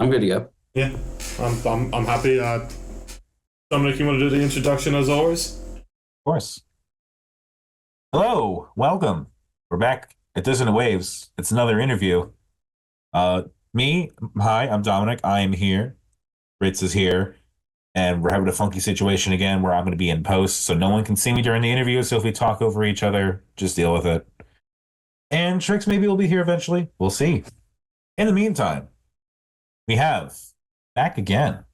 I'm good to go. Yeah, I'm happy. Dominic, you want to do the introduction as always? Of course. Hello, welcome. We're back at Dissonant Waves. It's another interview. Uh, hi, I'm Dominic. I am here. Ritz is here, and we're having a funky situation again where I'm going to be in post, so no one can see me during the interview. So if we talk over each other, just deal with it. And Trix maybe will be here eventually. We'll see. In the meantime, we have back again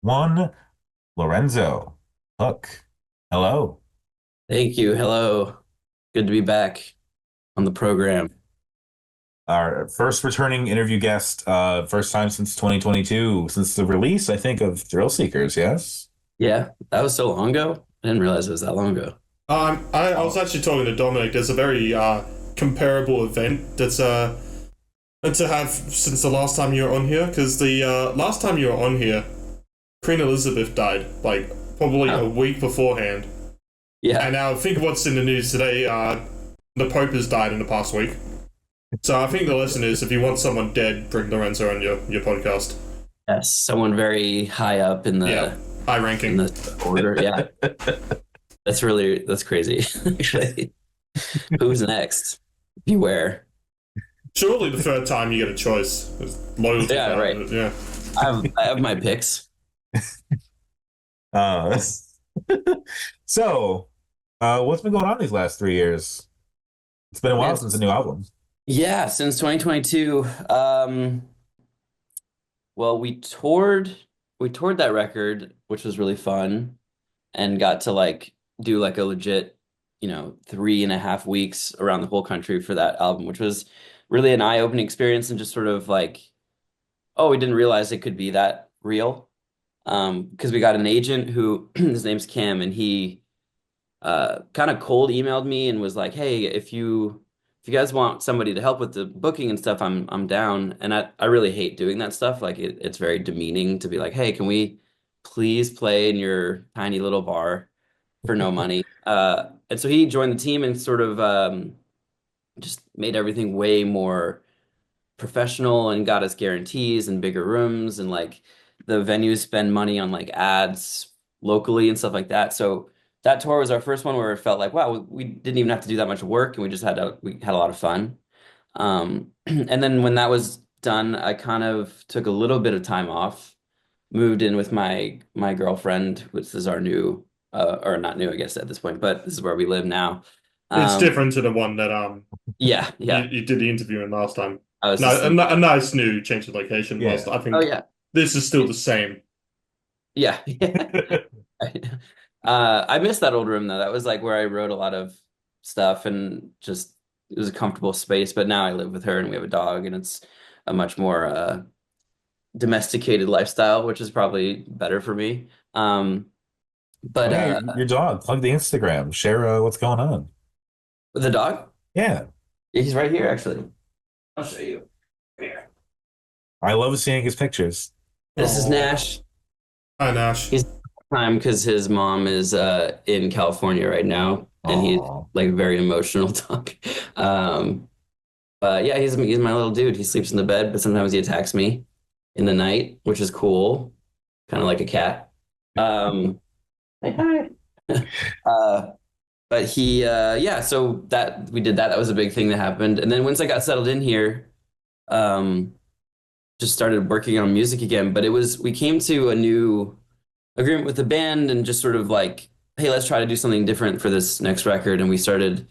one Lorenzo Hook. Hello. Thank you. Hello. Good to be back on the program. Our first returning interview guest, first time since 2022, since the release, I think, of Thrill Seekers, yes? Yeah, that was so long ago. I didn't realize it was that long ago. I was actually talking to Dominic. There's a very comparable event that's meant to have since the last time you were on here, because the last time you were on here, Queen Elizabeth died, like, probably a week beforehand. Yeah. And now think of what's in the news today. The Pope has died in the past week. So I think the lesson is, if you want someone dead, bring Lorenzo on your podcast. Yes, someone very high up in the high ranking in the order. Yeah. That's crazy. Actually. Who's next? Beware. Surely the third time you get a choice. There's loyalty. Yeah, right. Yeah. I have my picks. So, what's been going on these last 3 years? It's been a while since a new album. Yeah, since 2022. Well, we toured that record, which was really fun, and got to do a legit, 3.5 weeks around the whole country for that album, which was really an eye-opening experience, and just sort of oh, we didn't realize it could be that real. Because we got an agent who his name's Cam, and he kind of cold emailed me and was like, "Hey, if you guys want somebody to help with the booking and stuff, I'm down." And I really hate doing that stuff. It's very demeaning to be like, "Hey, can we please play in your tiny little bar for no money?" And so he joined the team and sort of just made everything way more professional and got us guarantees and bigger rooms, and the venues spend money on ads locally and stuff like that. So that tour was our first one where it felt like, wow, we didn't even have to do that much work, and we had a lot of fun. And then when that was done, I kind of took a little bit of time off, moved in with my girlfriend, which is our new, or not new, I guess at this point, but this is where we live now. It's different to the one that yeah. you did the interview in last time. I was No, a nice new change of location. Yeah. Whilst I think Oh yeah. this is still the same. Yeah. I miss that old room though. That was where I wrote a lot of stuff, and just it was a comfortable space. But now I live with her and we have a dog, and it's a much more domesticated lifestyle, which is probably better for me. But Hey, your dog, plug the Instagram, share what's going on. the dog, Yeah, he's right here actually. I'll show you. Here. I love seeing his pictures. This is Nash. Hi, Nash. He's time because his mom is in California right now, and he's Aw. very emotional talk. But yeah, he's my little dude. He sleeps in the bed, but sometimes he attacks me in the night, which is cool, kind of like a cat. Say hi. But he yeah, so that we did that. That was a big thing that happened. And then once I got settled in here, just started working on music again. But we came to a new agreement with the band, and just sort of hey, let's try to do something different for this next record. And we started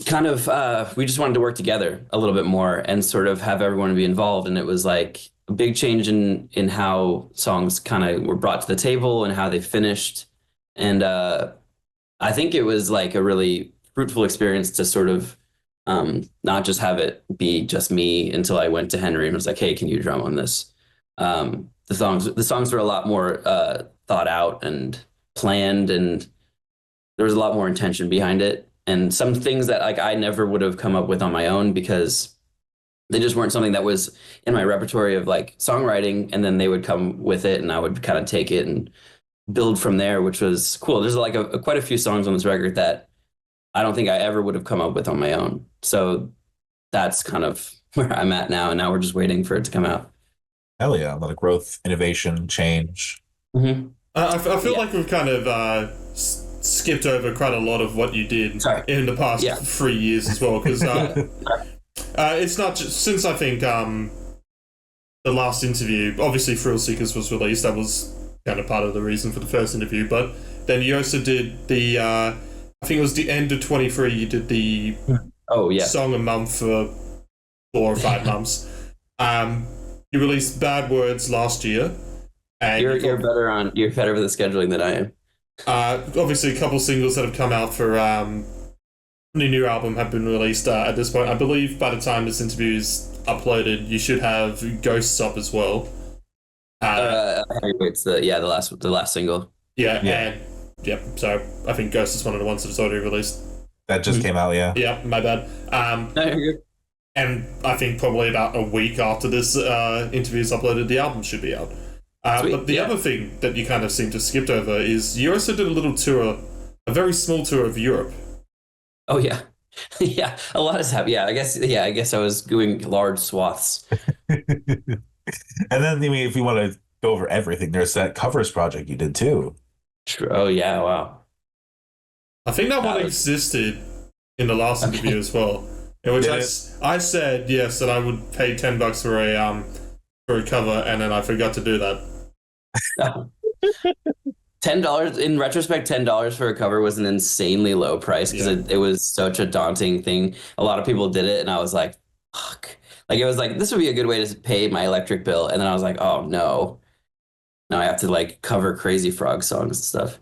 kind of we just wanted to work together a little bit more and sort of have everyone be involved. And it was a big change in how songs kind of were brought to the table and how they finished. And I think it was a really fruitful experience to sort of not just have it be just me, until I went to Henry and was like, "Hey, can you drum on this?" The songs were a lot more thought out and planned, and there was a lot more intention behind it, and some things that I never would have come up with on my own, because they just weren't something that was in my repertoire of songwriting. And then they would come with it, and I would kind of take it and build from there, which was cool. There's quite a few songs on this record that I don't think I ever would have come up with on my own. So that's kind of where I'm at now, and now we're just waiting for it to come out. Hell yeah, a lot of growth, innovation, change. Hmm. I feel Yeah. like we've kind of skipped over quite a lot of what you did Sorry. in the past Yeah. 3 years as well, because Yeah. it's not just since I think the last interview, obviously Thrill Seekers was released. That was kind of part of the reason for the first interview, but then you also did the I think it was the end of 23. You did the Oh yeah. song a month for 4 or 5 months. Um, you released Bad Words last year, and You're better with the scheduling than I am. obviously a couple singles that have come out for the new album have been released at this point. I believe by the time this interview is uploaded, you should have Ghosts up as well. Heavyweight's the last single. Yeah, Yeah, and yep. So I think Ghost is one of the ones that's already released. that just came out. Yeah. Yeah, my bad. No, you're good. And I think probably about a week after this interview is uploaded, the album should be out. Sweet. But the Yeah. other thing that you kind of seem to have skipped over is you also did a little tour, a very small tour of Europe. Oh yeah. Yeah. A lot has happened. Yeah, I guess. Yeah, I guess I was doing large swaths. And then, I mean, if you want to go over everything, there's that covers project you did too. Oh yeah. Wow. I think that one That was existed in the last okay. interview as well, in which Did I, it? I said yes that I would pay $10 for a cover, and then I forgot to do that. $10 in retrospect, $10 for a cover was an insanely low price because Yeah. it was such a daunting thing. A lot of people did it, and I was like, fuck. Like it was like this would be a good way to pay my electric bill, and then I was like, oh no, now I have to like cover Crazy Frog songs and stuff.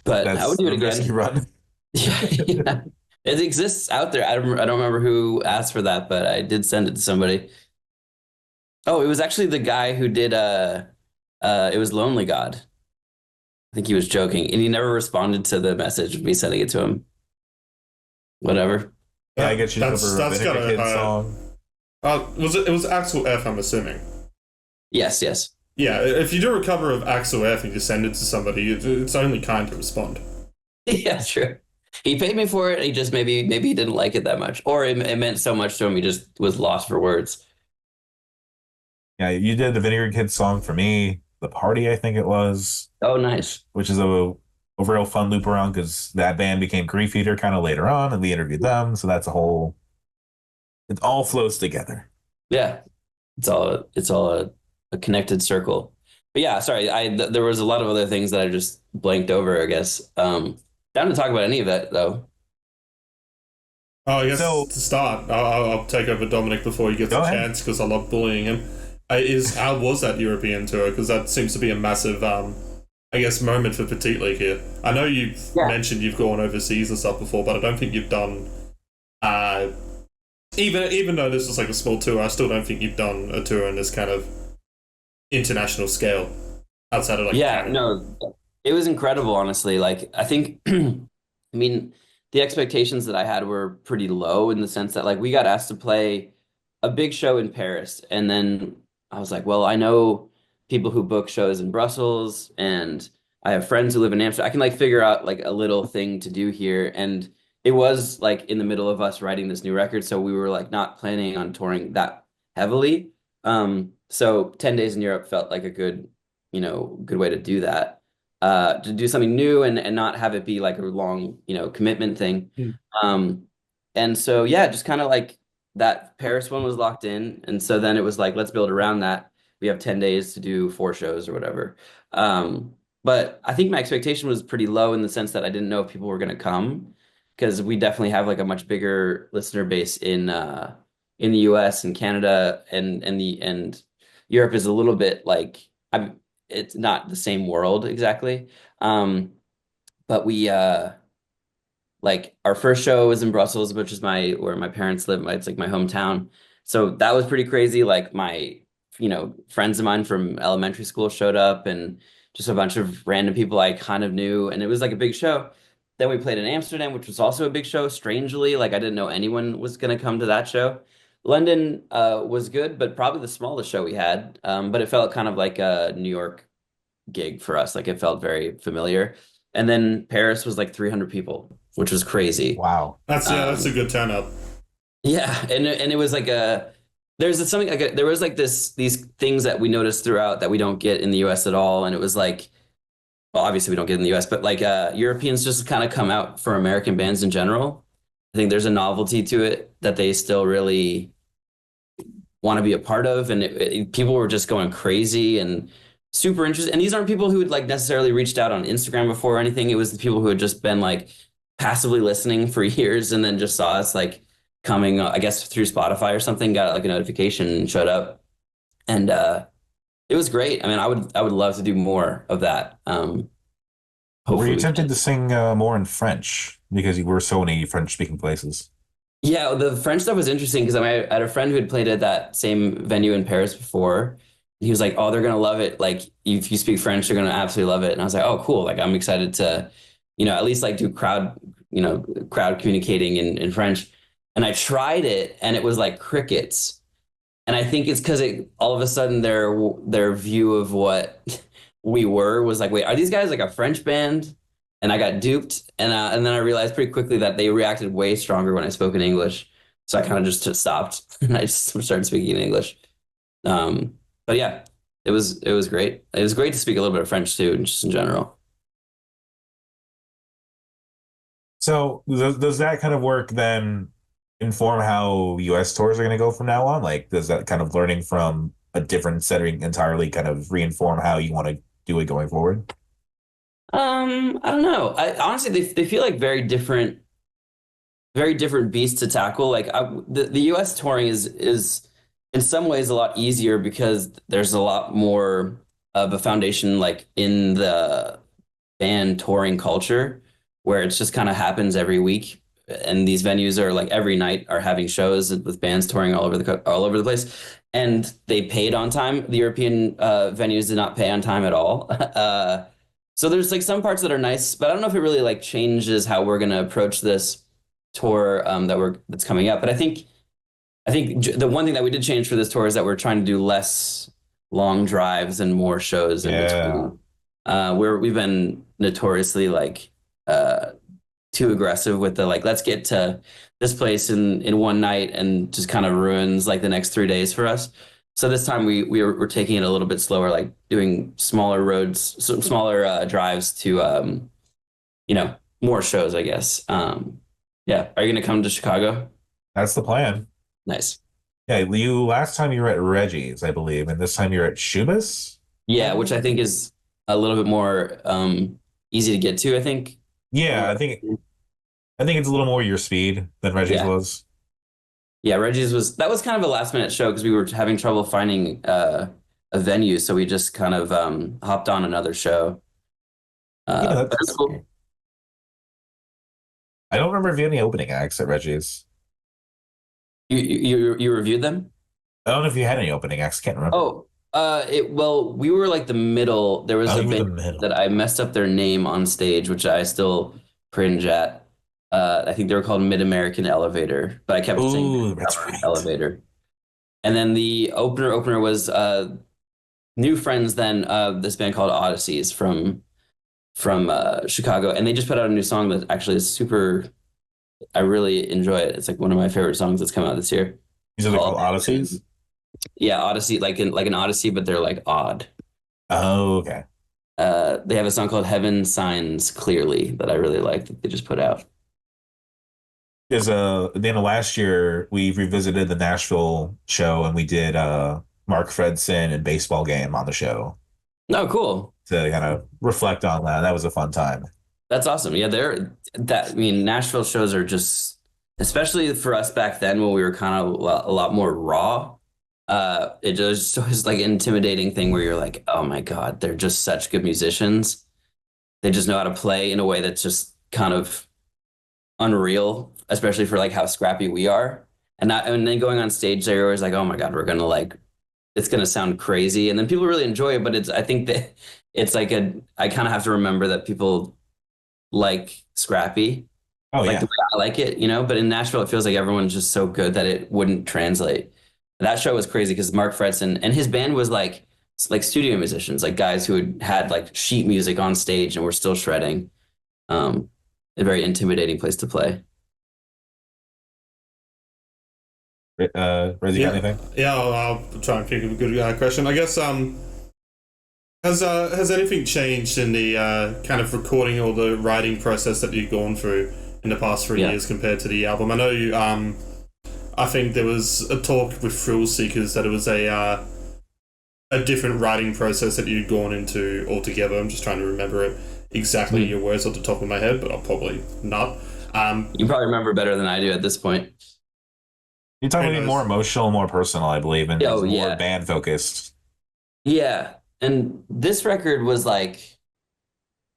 But I would That's do it a risky again. run. Yeah, yeah. It exists out there. I don't remember who asked for that, but I did send it to somebody. Oh, it was actually the guy who did it was Lonely God. I think he was joking, and he never responded to the message of me sending it to him. Whatever. Yeah, I get you to cover a That's Vinegar gotta. Kid song. Was it? It was Axel F. I'm assuming. Yes, yes. Yeah, if you do a cover of Axel F and you send it to somebody, it's only kind to respond. Yeah, true. He paid me for it. He just maybe he didn't like it that much, or it meant so much to him he just was lost for words. Yeah, you did the Vinegar Kid song for me, The Party, I think it was, Oh, nice. which is a real fun loop around because that band became Grief Eater kind of later on, and we interviewed them. So that's a whole, it all flows together. Yeah, it's all a connected circle. But yeah, sorry, there was a lot of other things that I just blanked over, I guess. Down to talk about any of that though. Oh, I guess So to start, I'll take over Dominic before he gets go a ahead. chance because I love bullying him. How was that European tour? Because that seems to be a massive, I guess, moment for Petite League here. I know you've Yeah. mentioned you've gone overseas and stuff before, but I don't think you've done. Uh, even though this was like a small tour, I still don't think you've done a tour on this kind of international scale outside of like Yeah, Canada. no, it was incredible, honestly. Like, I think, I mean, the expectations that I had were pretty low in the sense that, like, we got asked to play a big show in Paris. And then I was like, well, I know people who book shows in Brussels, and I have friends who live in Amsterdam. I can, like, figure out, like, a little thing to do here. And it was, like, in the middle of us writing this new record. So we were, like, not planning on touring that heavily. So 10 days in Europe felt like a good way to do that. To do something new and not have it be like a long, commitment thing. Mm. Um, and so yeah, just kind of like that Paris one was locked in. And so then it was like, let's build around that. We have 10 days to do 4 shows or whatever. But I think my expectation was pretty low in the sense that I didn't know if people were going to come because we definitely have like a much bigger listener base in the US and Canada and Europe is a little bit like it's not the same world exactly. But we like our first show was in Brussels, which is my where my parents live. It's like my hometown. So that was pretty crazy. Like my, friends of mine from elementary school showed up and just a bunch of random people I kind of knew, and it was like a big show. Then we played in Amsterdam, which was also a big show. Strangely, like I didn't know anyone was gonna come to that show. London was good, but probably the smallest show we had. But it felt kind of like a New York gig for us. Like it felt very familiar. And then Paris was like 300 people, which was crazy. Wow. That's a Um, good turnout. yeah, and it was like there's something like there was like these things that we noticed throughout that we don't get in the US at all. And it was like, well, obviously we don't get it in the US, but like Europeans just kind of come out for American bands in general. I think there's a novelty to it that they still really want to be a part of, and people were just going crazy and super interested. And these aren't people who had like necessarily reached out on Instagram before or anything. It was the people who had just been like passively listening for years and then just saw us like coming, I guess through Spotify or something, got like a notification and showed up. And it was great. I mean, I would love to do more of that. Were you Hopefully we tempted can. to sing more in French because you were so many French speaking places? Yeah, the French stuff was interesting because I had a friend who had played at that same venue in Paris before. He was like, "Oh, they're gonna love it. Like, if you speak French, they're gonna absolutely love it." And I was like, "Oh, cool! Like, I'm excited to, at least like do crowd communicating in French." And I tried it, and it was like crickets. And I think it's because it all of a sudden their view of what we were was like, wait, are these guys like a French band? And I got duped, and then I realized pretty quickly that they reacted way stronger when I spoke in English. So I kind of just stopped and I just started speaking in English. But yeah, it was great. It was great to speak a little bit of French too, just in general. So does that kind of work then inform how US tours are going to go from now on? Like, does that kind of learning from a different setting entirely kind of reinform how you want to do it going forward? I don't know. I honestly they feel like very different beasts to tackle. Like the U.S. touring is in some ways a lot easier because there's a lot more of a foundation like in the band touring culture where it just kind of happens every week. And these venues are like every night are having shows with bands touring all over the place, and they paid on time. The European venues did not pay on time at all. So there's like some parts that are nice, but I don't know if it really like changes how we're gonna approach this tour that's coming up. But I think the one thing that we did change for this tour is that we're trying to do less long drives and more shows in Yeah. between. We've been notoriously like uh too aggressive with the like let's get to this place in one night and just kind of ruins like the next 3 days for us. So this time we're taking it a little bit slower, like doing smaller roads, smaller drives to more shows, I guess. Yeah, are you gonna come to Chicago? That's the plan. Nice. Yeah, you last time you were at Reggie's, I believe, and this time you're at Schubas. Yeah, which I think is a little bit more easy to get to, I think. Yeah, I think it's a little more your speed than Reggie's Yeah. was. Yeah, Reggie's was kind of a last minute show because we were having trouble finding a venue, so we just kind of hopped on another show. Yeah, But it's that's. cool. I don't remember if you had any opening acts at Reggie's. You reviewed them? I don't know if you had any opening acts. Can't remember. Oh, well, we were like the middle. There was Oh, a you were the band middle. that I messed up their name on stage, which I still cringe at. I think they were called Mid American Elevator, but I kept saying Ooh, that's right. Elevator. And then the opener was new friends then this band called Odysseys from Chicago, and they just put out a new song that actually is super. I really enjoy it. It's like one of my favorite songs that's come out this year. These are they Called called Odysseys? yeah, Odyssey, like an Odyssey, but they're like odd. Oh, okay. They have a song called Heaven Signs Clearly that I really like that they just put out. Because at the end of last year, we revisited the Nashville show and we did Mark Fredson and baseball game on the show Oh, cool. to kind of reflect on that. That was a fun time. That's awesome. Yeah, I mean, Nashville shows are just, especially for us back then when we were kind of a lot more raw. It just was like an intimidating thing where you're like, oh my God, they're just such good musicians. They just know how to play in a way that's just kind of unreal, especially for like how scrappy we are. And then going on stage, they're always like, oh my God, we're gonna like it's gonna sound crazy. And then people really enjoy it, but I think that it's like I kind of have to remember that people like scrappy, Oh, like the yeah. way I like it, But in Nashville, it feels like everyone's just so good that it wouldn't translate. That show was crazy because Mark Fredson and his band was like studio musicians, like guys who had like sheet music on stage and were still shredding. Um, a very intimidating place to play. Rose, you got Yeah, anything? yeah. I'll try and think of a good question. I guess has anything changed in the kind of recording or the writing process that you've gone through in the past three Yeah. years compared to the album? I know you. I think there was a talk with Thrill Seekers that it was a different writing process that you'd gone into altogether. I'm just trying to remember it exactly Hmm. your words off the top of my head, but I'll probably not. You probably remember better than I do at this point. You're talking Who about more knows? emotional, more personal, I believe, and Oh more yeah. band focused. Yeah. And this record was like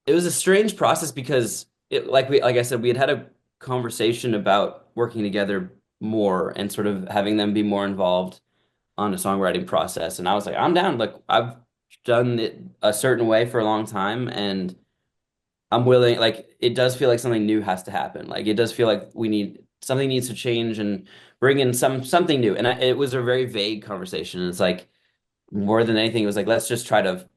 it was a strange process because like I said, we had a conversation about working together more and sort of having them be more involved on the songwriting process. And I was like, I'm down. Like I've done it a certain way for a long time and I'm willing, like it does feel like something new has to happen. Like it does feel like we need something needs to change and bring in something new. And it was a very vague conversation. It's like more than anything, it was like let's just try to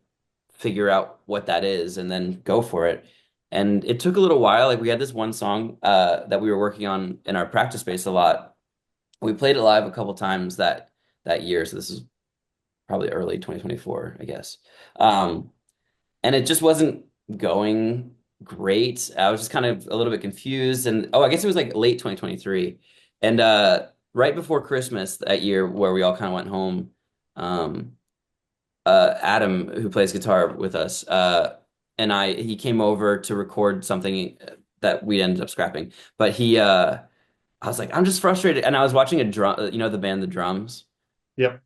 figure out what that is and then go for it. And it took a little while. Like we had this one song that we were working on in our practice space a lot. We played it live a couple times that year. So this is probably early 2024, I guess. Um, and it just wasn't going great. I was just kind of a little bit confused. And oh, I guess it was like late 2023. And right before Christmas that year, where we all kind of went home, um, Adam, who plays guitar with us, and he came over to record something that we ended up scrapping. But I was like, I'm just frustrated. And I was watching a drum, the band, The Drums. Yep.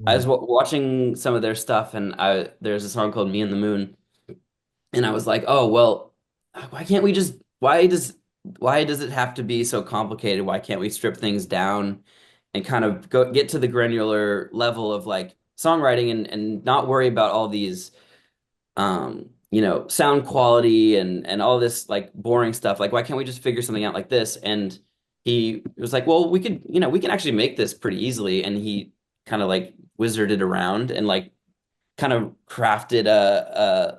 I was watching some of their stuff, and there's a song called "Me and the Moon," and I was like, oh well, why can't we just? Why does it have to be so complicated? Why can't we strip things down and kind of get to the granular level of like songwriting and not worry about all these sound quality and all this like boring stuff. Like, why can't we just figure something out like this? And he was like, well, we can actually make this pretty easily. And he kind of like wizarded around and like kind of crafted a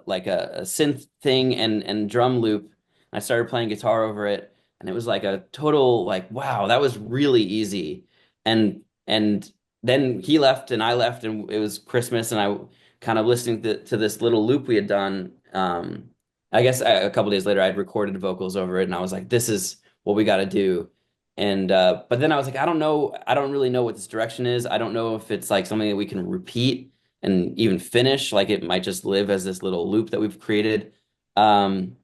synth thing and drum loop. I started playing guitar over it, and it was like a total like, wow, that was really easy. And then he left and I left, and it was Christmas, and I kind of listening to this little loop we had done. I guess a couple days later, I'd recorded vocals over it, and I was like, this is what we got to do. And but then I was like, I don't know, I don't really know what this direction is. I don't know if it's like something that we can repeat and even finish. Like it might just live as this little loop that we've created. Um,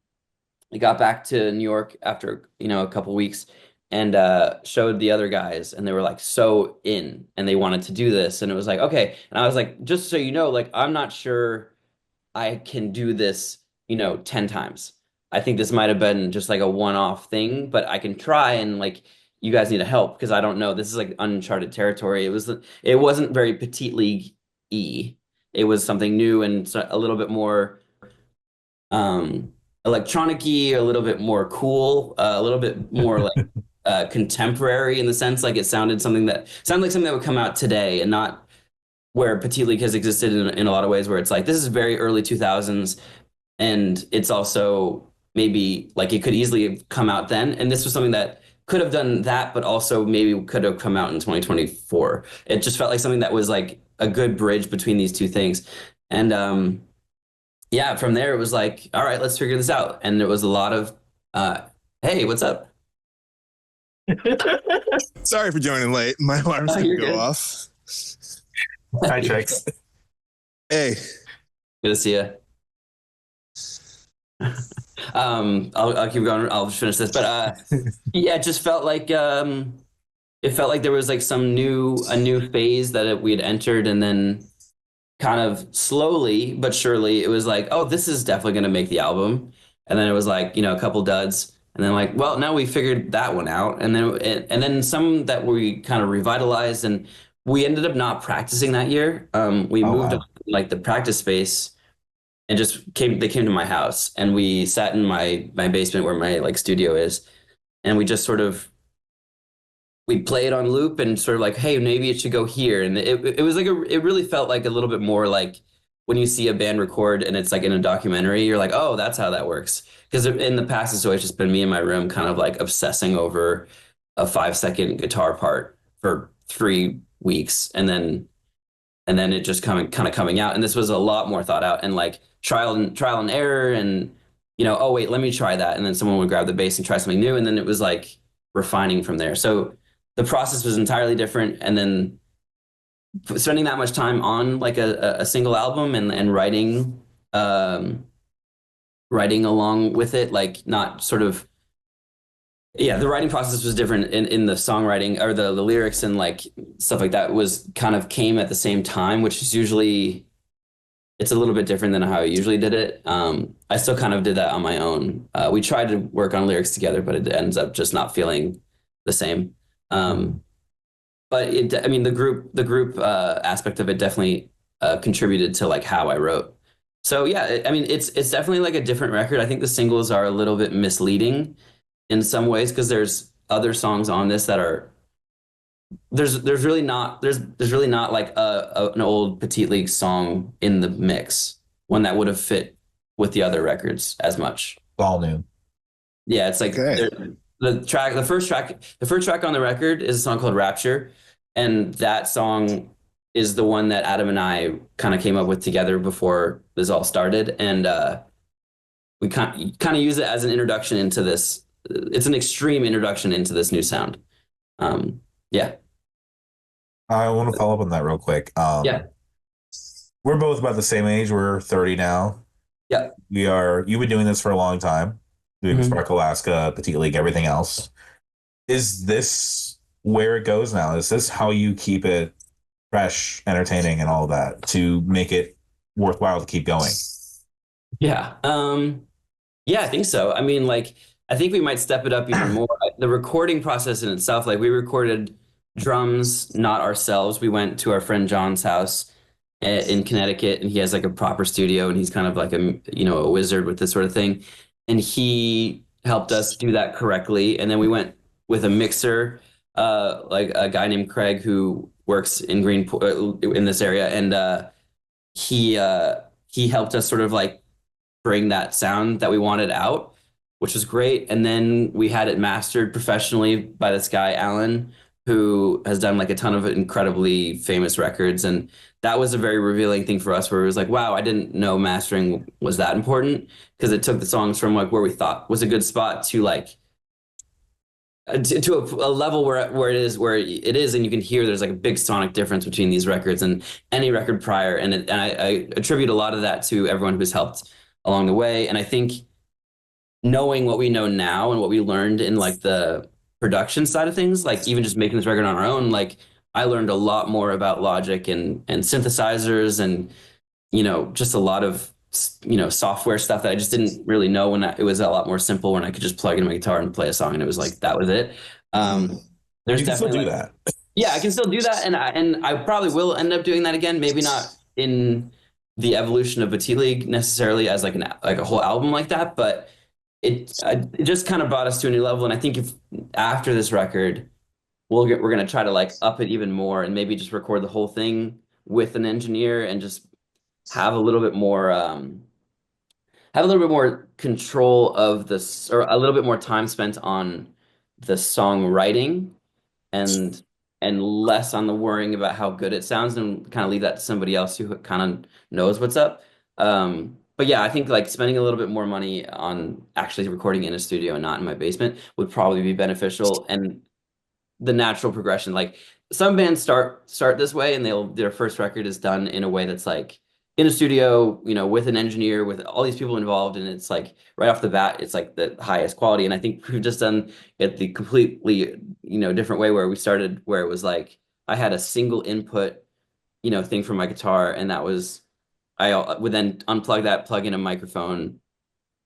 I got back to New York after, a couple weeks and showed the other guys and they were like so in and they wanted to do this. And it was like, okay. And I was like, just so you know, like I'm not sure I can do this, 10 times. I think this might have been just like a one-off thing, but I can try and like you guys need to help because I don't know. This is like uncharted territory. It wasn't very Petite League E. It was something new and a little bit more um electronic-y, a little bit more cool, a little bit more like contemporary in the sense like it sounded like something that would come out today and not where Petite League has existed in a lot of ways where it's like this is very early 2000s and it's also maybe like it could easily have come out then and this was something that could have done that but also maybe could have come out in 2024. It just felt like something that was like a good bridge between these two things. And yeah, from there it was like, all right, let's figure this out. And there was a lot of hey, what's up? Sorry for joining late. My alarm's Oh, gonna you're go good. off. Hi, Trix. Hey, Good to see you. I'll keep going. I'll just finish this. But yeah, it just felt like it felt like there was like a new phase that we had entered, and then kind of slowly but surely it was like, oh, this is definitely going to make the album. And then it was like, a couple duds. And then like, well, now we figured that one out. And then some that we kind of revitalized and we ended up not practicing that year. We Oh moved on wow. like the practice space and they came to my house and we sat in my basement where my like studio is. And we just sort of we play it on loop and sort of like, hey, maybe it should go here. And it was like it really felt like a little bit more like when you see a band record and it's like in a documentary, you're like, oh, that's how that works. Because in the past, it's always just been me in my room, kind of like obsessing over a 5-second guitar part for 3 weeks, and then it just kind of coming out. And this was a lot more thought out and like trial and error, and oh wait, let me try that, and then someone would grab the bass and try something new, and then it was like refining from there. So the process was entirely different, and then spending that much time on like a single album and writing along with it, like not sort of, yeah, the writing process was different in the songwriting or the lyrics and like stuff like that was kind of came at the same time, which is usually it's a little bit different than how I usually did it. I still kind of did that on my own. We tried to work on lyrics together, but it ends up just not feeling the same. But I mean, the group aspect of it definitely contributed to like how I wrote. So yeah, I mean, it's definitely like a different record. I think the singles are a little bit misleading in some ways because there's other songs on this that are there's really not like an old Petite League song in the mix, one that would have fit with the other records as much. All new. Yeah, it's like Okay. the first track on the record is a song called Rapture, and that song is the one that Adam and I kind of came up with together before this all started, and we kind of use it as an introduction into this. It's an extreme introduction into this new sound. Yeah, I want to follow up on that real quick. yeah, We're both about the same age. We're 30 now. yeah. You've been doing this for a long time, doing Mhm. Spark Alaska, Petite League, everything else. Is this where it goes now? Is this how you keep it fresh, entertaining, and all that to make it worthwhile to keep going? Yeah. Yeah, I think so. I mean, like, I think we might step it up even more. The recording process in itself, like, we recorded drums, not ourselves. We went to our friend John's house in Connecticut, and he has like a proper studio, and he's kind of like a wizard with this sort of thing. And he helped us do that correctly. And then we went with a mixer, like a guy named Craig who works in in this area, and he he helped us sort of like bring that sound that we wanted out, which was great. And then we had it mastered professionally by this guy, Alan, who has done like a ton of incredibly famous records. And that was a very revealing thing for us where it was like, wow, I didn't know mastering was that important because it took the songs from like where we thought was a good spot to like to a level where it is, and you can hear there's like a big sonic difference between these records and any record prior, and I attribute a lot of that to everyone who's helped along the way. And I think knowing what we know now and what we learned in like the production side of things, like even just making this record on our own, like I learned a lot more about Logic and synthesizers and just a lot of software stuff that I just didn't really know it was a lot more simple when I could just plug in my guitar and play a song and it was like that was it. There's You can still definitely do like, that. yeah, I can still do that, and I probably will end up doing that again. Maybe not in the evolution of Petite League necessarily as like a whole album like that, but it just kind of brought us to a new level. And I think if after this record, we're gonna try to like up it even more and maybe just record the whole thing with an engineer and just have a little bit more control of this, or a little bit more time spent on the songwriting and less on the worrying about how good it sounds and kind of leave that to somebody else who kind of knows what's up. But yeah, I think like spending a little bit more money on actually recording in a studio and not in my basement would probably be beneficial. And the natural progression, like some bands start this way and their first record is done in a way that's like in a studio, with an engineer, with all these people involved, and it's like right off the bat, it's like the highest quality. And I think we've just done it the completely, different way where we started, where it was like I had a single input, thing for my guitar, and that was I would then unplug that, plug in a microphone,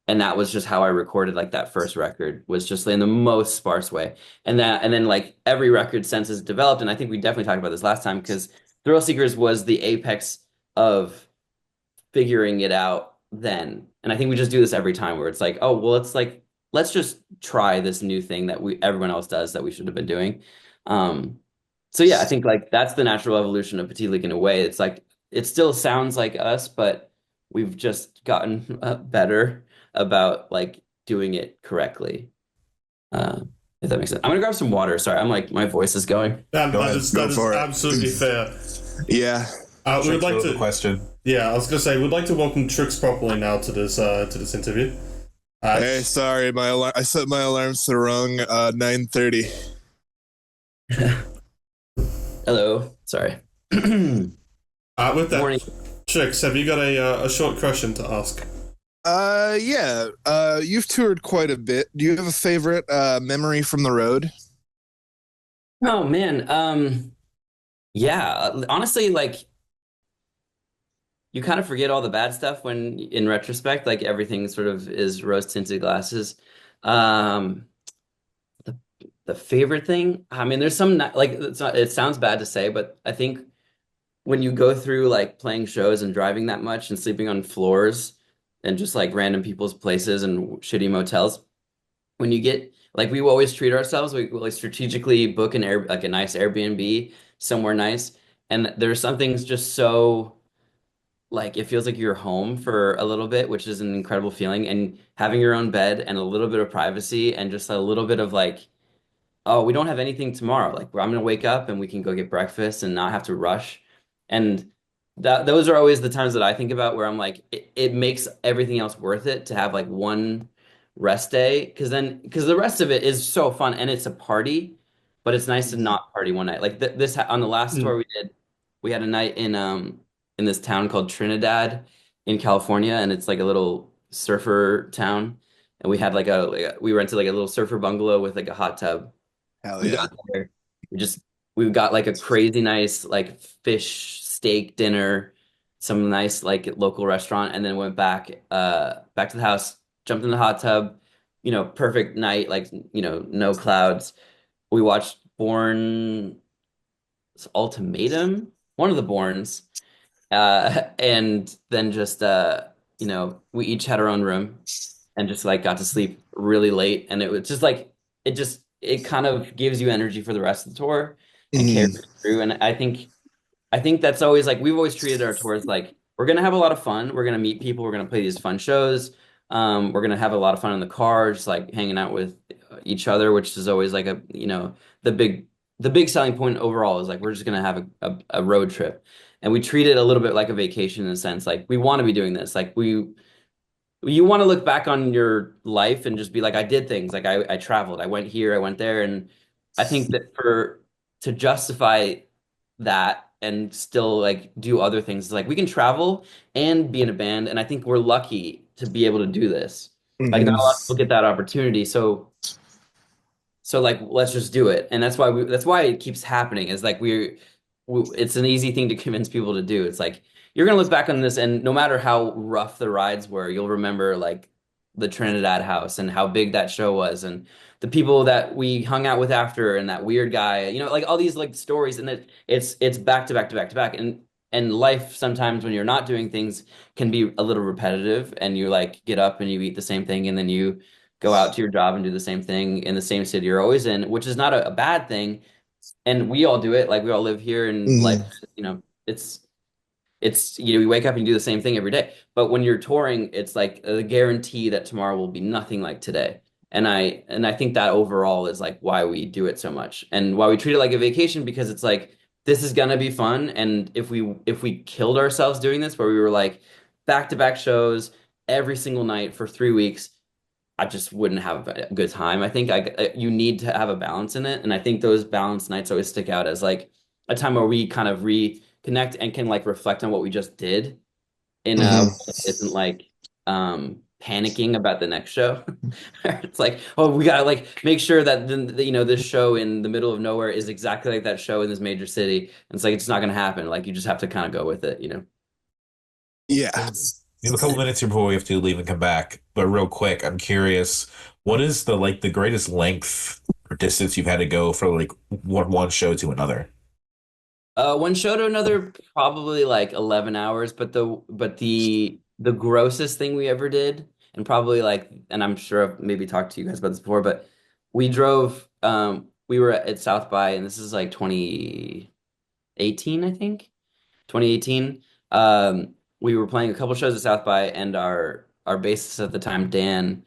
and that was just how I recorded like that first record, was just in the most sparse way. And then like every record since has developed, and I think we definitely talked about this last time because Thrill Seekers was the apex of figuring it out then. And I think we just do this every time where it's like, oh, well, it's like, let's just try this new thing that everyone else does that we should have been doing. So yeah, I think like that's the natural evolution of Petite League in a way. It's like, it still sounds like us, but we've just gotten better about like doing it correctly. if that makes sense. I'm gonna grab some water. Sorry, I'm like my voice is going. That, Go that ahead, is go that is for it. absolutely fair. Yeah. We would Straight like to the to, question. yeah, I was gonna say we'd like to welcome Trix properly now to this interview. Hey, sorry, my alarm. I set my alarms to the wrong 9:30. Hello. Sorry. With that, Morning. Trix, have you got a short question to ask? Yeah. You've toured quite a bit. Do you have a favorite memory from the road? Oh man. Yeah. Honestly, like you kind of forget all the bad stuff when in retrospect, like everything sort of is rose-tinted glasses. Um, the the favorite thing, I mean, there's some like it's not, it sounds bad to say, but I think when you go through like playing shows and driving that much and sleeping on floors and just like random people's places and shitty motels, when you get like we always treat ourselves, we like strategically book an air like a nice Airbnb somewhere nice, and there's some things just so like it feels like you're home for a little bit, which is an incredible feeling, and having your own bed and a little bit of privacy and just a little bit of like, oh, we don't have anything tomorrow. Like I'm gonna wake up and we can go get breakfast and not have to rush. And that those are always the times that I think about where I'm like, it makes everything else worth it to have like one rest day. Because the rest of it is so fun and it's a party, but it's nice to Mhm. not party one night. Like this on the last tour Mm. we did, we had a night in this town called Trinidad in California, and it's like a little surfer town. And we had we rented like a little surfer bungalow with like a hot tub. Hell We yeah. got there. We just we got like a crazy nice like fish steak dinner, some nice like local restaurant, and then went back to the house, jumped in the hot tub, perfect night, like no clouds. We watched Born Ultimatum, one of the Borns, and then just we each had our own room and just like got to sleep really late, and it was just like it kind of gives you energy for the rest of the tour and carries Mhm. you through. And I think that's always like we've always treated our tours like we're gonna have a lot of fun, we're gonna meet people, we're gonna play these fun shows, we're gonna have a lot of fun in the car, just like hanging out with each other, which is always like the big the big selling point overall is like we're just gonna have a road trip, and we treat it a little bit like a vacation in a sense, like we want to be doing this, like we you want to look back on your life and just be like, I did things. Like I traveled, I went here, I went there. And I think that for to justify that and still like do other things, like we can travel and be in a band. And I think we're lucky to be able to do this. Like not Mhm. a lot of people get that opportunity. So like let's just do it. And that's why it keeps happening is like it's an easy thing to convince people to do. It's like you're gonna look back on this and no matter how rough the rides were, you'll remember like the Trinidad house and how big that show was and the people that we hung out with after and that weird guy, like all these like stories, and it's back to back to back to back. And life sometimes when you're not doing things can be a little repetitive, and you like get up and you eat the same thing and then you go out to your job and do the same thing in the same city you're always in, which is not a bad thing. And we all do it. Like we all live here, and life, Mhm. it's we wake up and do the same thing every day. But when you're touring, it's like a guarantee that tomorrow will be nothing like today. And I think that overall is like why we do it so much and why we treat it like a vacation, because it's like this is gonna be fun. And if we killed ourselves doing this, where we were like back to back shows every single night for 3 weeks, I just wouldn't have a good time. I think you need to have a balance in it, and I think those balance nights always stick out as like a time where we kind of reconnect and can like reflect on what we just did in a way Mhm. that isn't like panicking about the next show. It's like, oh, we gotta like make sure that this show in the middle of nowhere is exactly like that show in this major city. And it's like it's not gonna happen. Like you just have to kind of go with it. Yeah. We have a couple minutes here before we have to leave and come back. But real quick, I'm curious, what is the greatest length or distance you've had to go for like one show to another? One show to another, probably like 11 hours, but the grossest thing we ever did, and probably like, and I'm sure I've maybe talked to you guys about this before, but we were at South by, and this is like 2018, I think. 2018. We were playing a couple shows at South by, and our bassist at the time, Dan,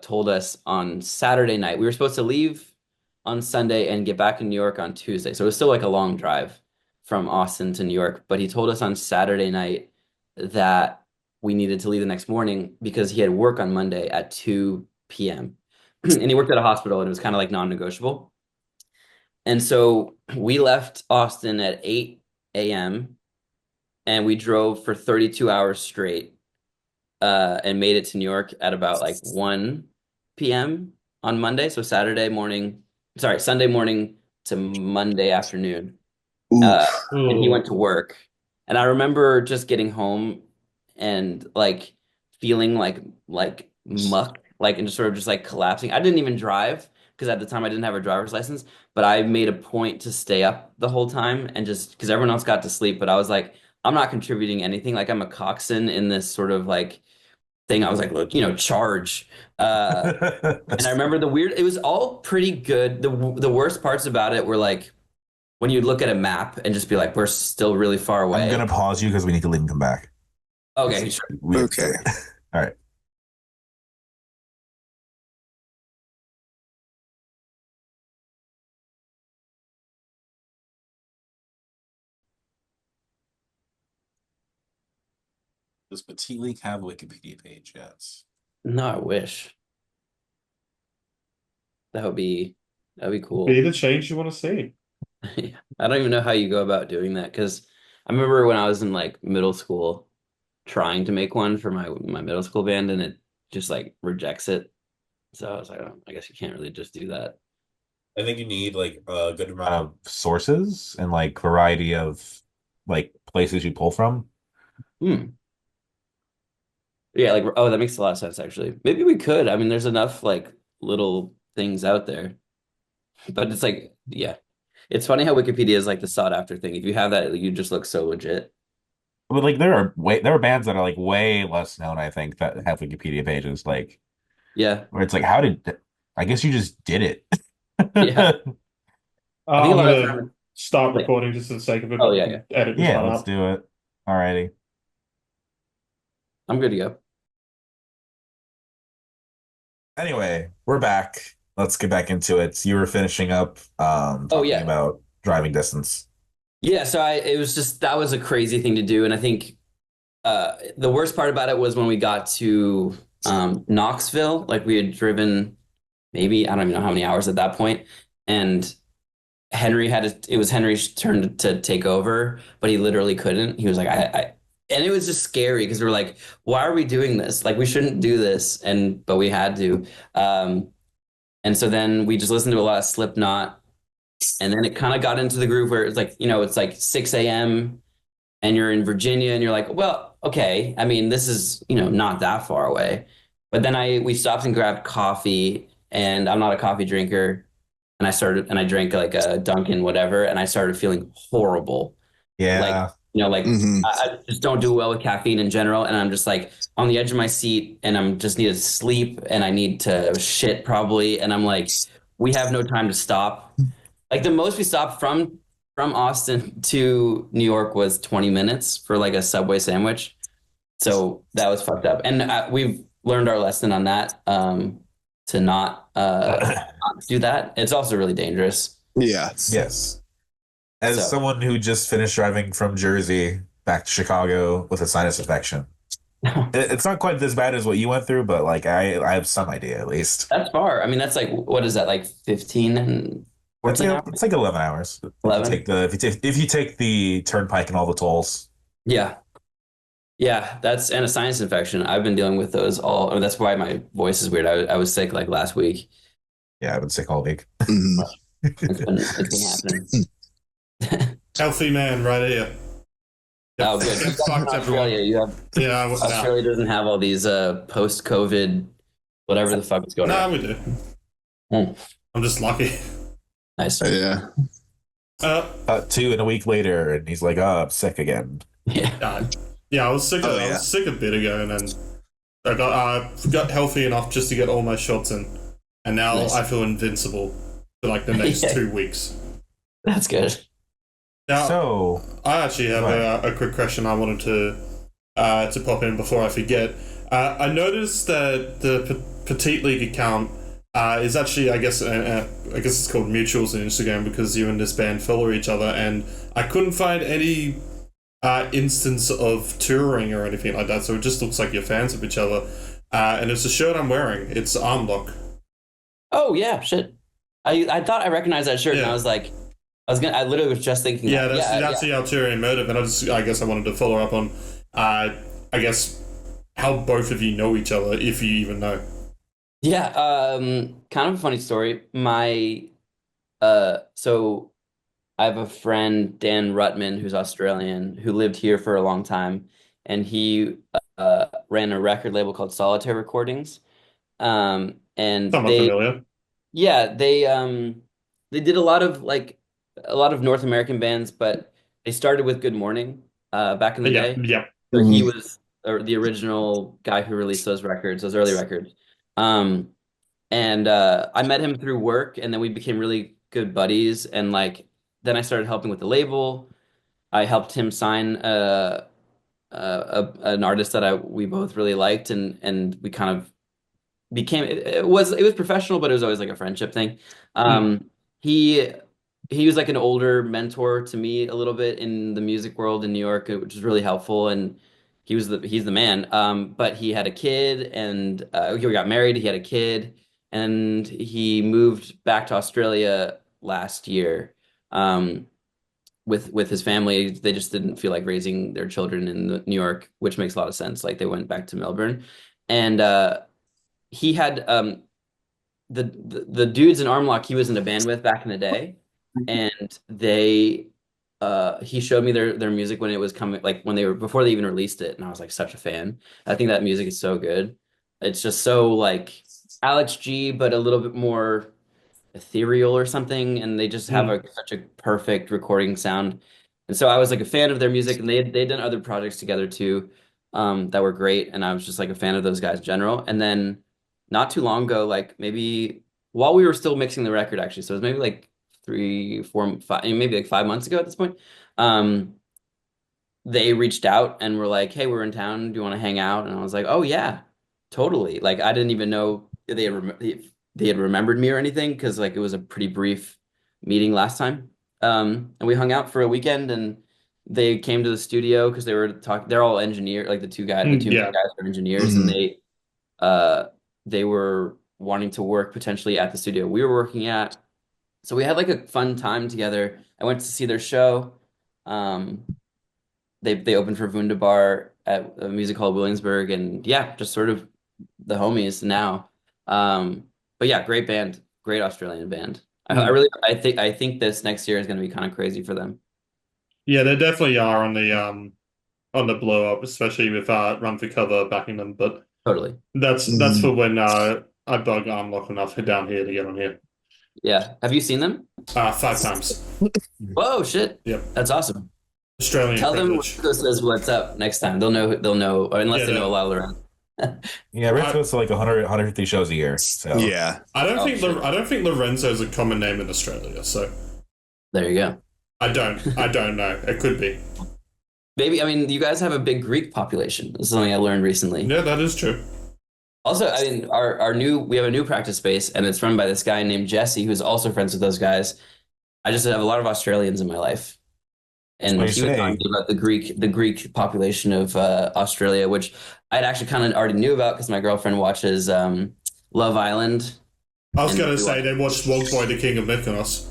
told us on Saturday night. We were supposed to leave on Sunday and get back in New York on Tuesday. So it was still like a long drive from Austin to New York. But he told us on Saturday night that we needed to leave the next morning because he had work on Monday at 2 p.m. And he worked at a hospital and it was kind of like non-negotiable. And so we left Austin at 8 a.m. and we drove for 32 hours straight and made it to New York at about like 1 p.m. on Monday. So Sunday morning to Monday afternoon. And he went to work. And I remember just getting home and like feeling like muck, like and just sort of just like collapsing. I didn't even drive because at the time I didn't have a driver's license, but I made a point to stay up the whole time and just because everyone else got to sleep, but I was like, I'm not contributing anything. Like I'm a coxswain in this sort of like thing. I was like, look, charge. And I remember it was all pretty good. The worst parts about it were like when you look at a map and just be like, we're still really far away. I'm gonna pause you because we need to leave and come back. Okay, sure. Okay. All right. Does Petite League have a Wikipedia page? Yes. No, I wish. That would be cool. Be the change you want to see. I don't even know how you go about doing that because I remember when I was in like middle school trying to make one for my middle school band and it just like rejects it. So I was like, oh, I guess you can't really just do that. I think you need like a good amount of sources and like variety of like places you pull from. Yeah, like that makes a lot of sense actually. Maybe we could. I mean, there's enough like little things out there. But it's like, yeah. It's funny how Wikipedia is like the sought after thing. If you have that, you just look so legit. But like there are bands that are like way less known, I think, that have Wikipedia pages, like Yeah. where it's like, I guess you just did it. Yeah. I think I'm a lot of gonna times, start like, recording just for the sake of it. oh yeah. Edit this Yeah, one let's up. do it. Alrighty. I'm good to go. Anyway, we're back. Let's get back into it. You were finishing up talking about driving distance. Yeah, so that was a crazy thing to do. And I think the worst part about it was when we got to Knoxville, like we had driven maybe, I don't even know how many hours at that point, and it was Henry's turn to take over, but he literally couldn't. He was like, and it was just scary because we were like, why are we doing this? Like we shouldn't do this, but we had to. And so then we just listened to a lot of Slipknot, and then it kind of got into the groove where it's like, it's like 6 a.m. and you're in Virginia and you're like, well, okay. I mean, this is, not that far away. But then we stopped and grabbed coffee and I'm not a coffee drinker. And I drank like a Dunkin' whatever. And I started feeling horrible. Yeah. Like, I just don't do well with caffeine in general. And I'm just like on the edge of my seat and I'm just need to sleep and I need to shit probably. And I'm like, we have no time to stop. Like the most we stopped from Austin to New York was 20 minutes for like a Subway sandwich. So that was fucked up. And we've learned our lesson on that, to not do that. It's also really dangerous. Yeah. Yes. As someone who just finished driving from Jersey back to Chicago with a sinus infection, it's not quite as bad as what you went through, but like I have some idea at least. That's far. I mean, that's like, what is that, like 15 and 14 hours? It's like 11 hours. 11? If you take the turnpike and all the tolls. Yeah. Yeah, and a sinus infection. I've been dealing with those that's why my voice is weird. I was sick like last week. Yeah, I've been sick all week. It's been happening. Healthy man right here. Oh, good. Fucked Australia, everyone. Australia doesn't have all these post-COVID, whatever the fuck is going on. We do. I'm just lucky. Nice. Yeah. 2 and a week later, and he's like, "Oh, I'm sick again." Yeah. Yeah, I was sick. I was sick a bit ago, and then I got healthy enough just to get all my shots in, and now I feel invincible for like the next 2 weeks. That's good. Now, so I actually have a quick question I wanted to pop in before I forget. I noticed that the Petite League account is actually, I guess it's called mutuals on Instagram because you and this band follow each other, and I couldn't find any instance of touring or anything like that. So it just looks like you're fans of each other. And it's a shirt I'm wearing. It's Armlock. Oh yeah, shit. I thought I recognized that shirt, and I Yeah. was like, I literally was just thinking Yeah, that. that's the ulterior motive, and I guess I wanted to follow up on, I guess how both of you know each other, if you even know. Yeah, kind of a funny story. So I have a friend, Dan Rutman, who's Australian, who lived here for a long time, and he ran a record label called Solitaire Recordings. And Somewhat familiar. yeah, they did a lot of North American bands, but they started with Good Morning back in the Yeah, day. yeah. So he Mhm. was the original guy who released those records, those early records. Um, and I met him through work, and then we became really good buddies. And like then I started helping with the label. I helped him sign an artist that I we both really liked, and we kind of became it was professional, but it was always like a friendship thing. Mm, He he was like an older mentor to me a little bit in the music world in New York, which was really helpful. And he's the man. But he had a kid, and he got married. He had a kid, and he moved back to Australia last year. With his family, they just didn't feel like raising their children in New York, which makes a lot of sense. Like they went back to Melbourne, and he had the dudes in Armlock he was in a band with back in the day, and they he showed me their music when it was coming, like when they were before they even released it, and I was like such a fan. I think that music is so good. It's just so like Alex G, but a little bit more ethereal or something, and they just have mm. such a perfect recording sound. And so I was like a fan of their music, and they'd done other projects together too, that were great, and I was just like a fan of those guys in general. And then not too long ago, like maybe while we were still mixing the record, actually, so it was maybe like 3, 4, 5, maybe like 5 months ago at this point. Um, they reached out and were like, "Hey, we're in town. Do you want to hang out?" And I was like, "Oh yeah, totally." Like I didn't even know if they had remembered me or anything because like it was a pretty brief meeting last time. And we hung out for a weekend, and they came to the studio because they were talking. They're all engineer, like the Mm, two main yeah. guys are engineers, and Mhm. uh they were wanting to work potentially at the studio we were working at. So we had like a fun time together. I went to see their show. Um, they opened for Wunderbar at a music hall Williamsburg, and yeah, just sort of the homies now. But yeah, great band, great Australian band. Mm. I think this next year is going to be kind of crazy for them. Yeah, they definitely are on the blow up, especially with Run for Cover backing them. But Totally. that's for Mhm. when I bug Armlock enough down here to get on here. Yeah. Have you seen them? 5 times. Whoa, shit. Yep. That's awesome. Australian Tell them privilege. Lorenzo says what's up next time. They'll know, or unless Yeah, they know a that, lot of Lorenzo. Yeah, Rick I goes to like 100, 150 shows a year. So Yeah. Oh shit. I don't think Lorenzo is a common name in Australia, so There you go. I don't know. It could be. Maybe, I mean, you guys have a big Greek population. This is something I learned recently. Yeah, that is true. Also, I mean, our new we have a new practice space, and it's run by this guy named Jesse, who's also friends with those guys. I just have a lot of Australians in my life, that's what and you he was telling say. me about the Greek population of Australia, which I'd actually kind of already knew about because my girlfriend watches Love Island, I was and gonna we say watch. they watched Wogboy, the King of Mykonos.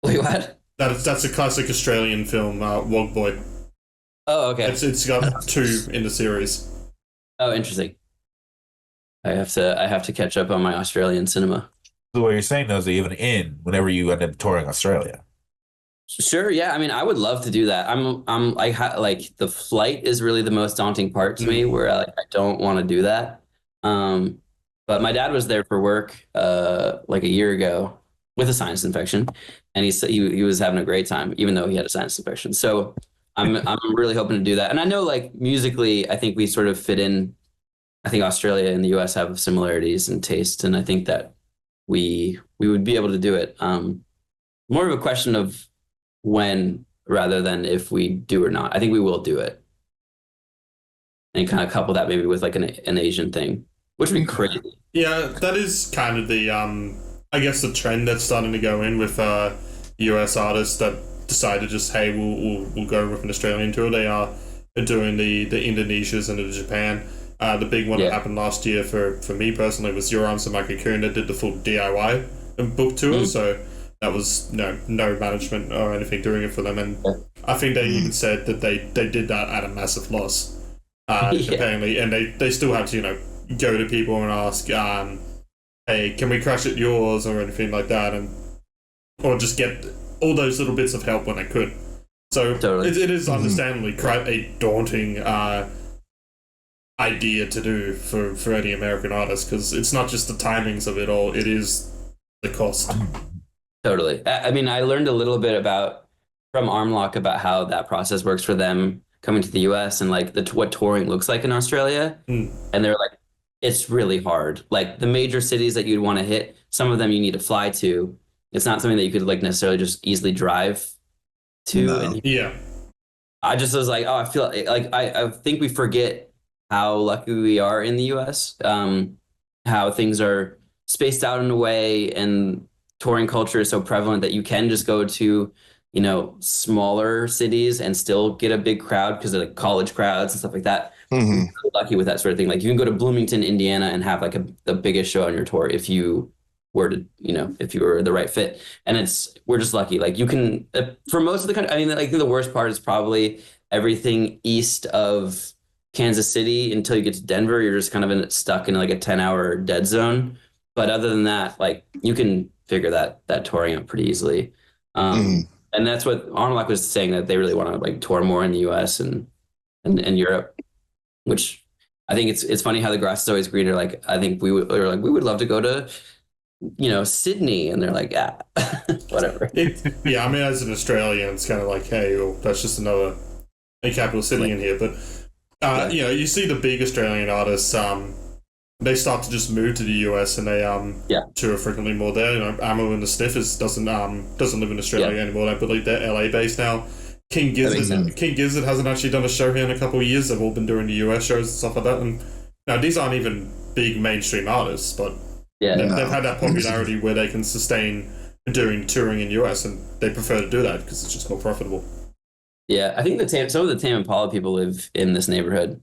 Wait, what? That's a classic Australian film, Wogboy. Oh, okay. It's got two in the series. Oh, interesting. I have to catch up on my Australian cinema. So what you're saying though is that you have an in whenever you end up touring Australia. Sure, yeah. I mean, I would love to do that. Like the flight is really the most daunting part to me, Mm. where like I don't want to do that. Um, but my dad was there for work like a year ago with a sinus infection, and he was having a great time, even though he had a sinus infection. So I'm really hoping to do that. And I know like musically, I think we sort of fit in. I think Australia and the US have similarities in taste, and I think that we would be able to do it. More of a question of when rather than if we do or not. I think we will do it. and kind of couple that maybe with like an Asian thing, which would be Okay. crazy. Yeah, that is kind of the I guess the trend that's starting to go in with US artists that decide to just hey we'll go with an Australian tour. They are doing the Indonesias and the Japan. The big one that Yeah. happened last year for me personally was Your Arms and Michael Coon that did the full DIY book tour. Mm. So that was no management or anything doing it for them, and I think they even said that they did that at a massive loss, Yeah, apparently, and they still had to go to people and ask, hey, can we crash at yours or anything like that, and or just get all those little bits of help when I could. So totally. it is understandably quite a daunting idea to do for any American artist because it's not just the timings of it all; it is the cost. Totally. I mean, I learned a little bit about from Armlock about how that process works for them coming to the US and like what touring looks like in Australia. Mm. And they're like, it's really hard. Like the major cities that you'd want to hit, some of them you need to fly to. It's not something that you could like necessarily just easily drive to. No. And Yeah, I just was like, oh, I feel like I think we forget how lucky we are in the US, how things are spaced out in a way and touring culture is so prevalent that you can just go to, smaller cities and still get a big crowd because of like college crowds and stuff like that. We're Hmm. really lucky with that sort of thing. Like you can go to Bloomington, Indiana and have like the biggest show on your tour if you were to, if you were the right fit. And we're just lucky. Like you can, for most of the country, I mean, I think the worst part is probably everything east of Kansas City until you get to Denver. You're just kind of stuck in like a 10-hour dead zone. But other than that, like you can figure that touring out pretty easily. Hmm. And that's what Armlock was saying that they really want to like tour more in the US and Europe, which I think it's funny how the grass is always greener. Like I think we would love to go to Sydney, and they're like, yeah, whatever. yeah. I mean, as an Australian, it's kind of like, hey, well, that's just another a capital city Like, in here. But yeah, you see the big Australian artists, they start to just move to the US and they yeah, tour frequently more there. Ammo and the Sniffers doesn't live in Australia yeah. anymore. I believe they're LA based now. That makes sense. King Gizzard hasn't actually done a show here in a couple of years. They've all been doing the US shows and stuff like that. And now these aren't even big mainstream artists, but Yeah, they've, yeah, they've had that popularity where they can sustain doing touring in US, and they prefer to do that because it's just more profitable. yeah. I think some of the Tame Impala people live in this neighborhood.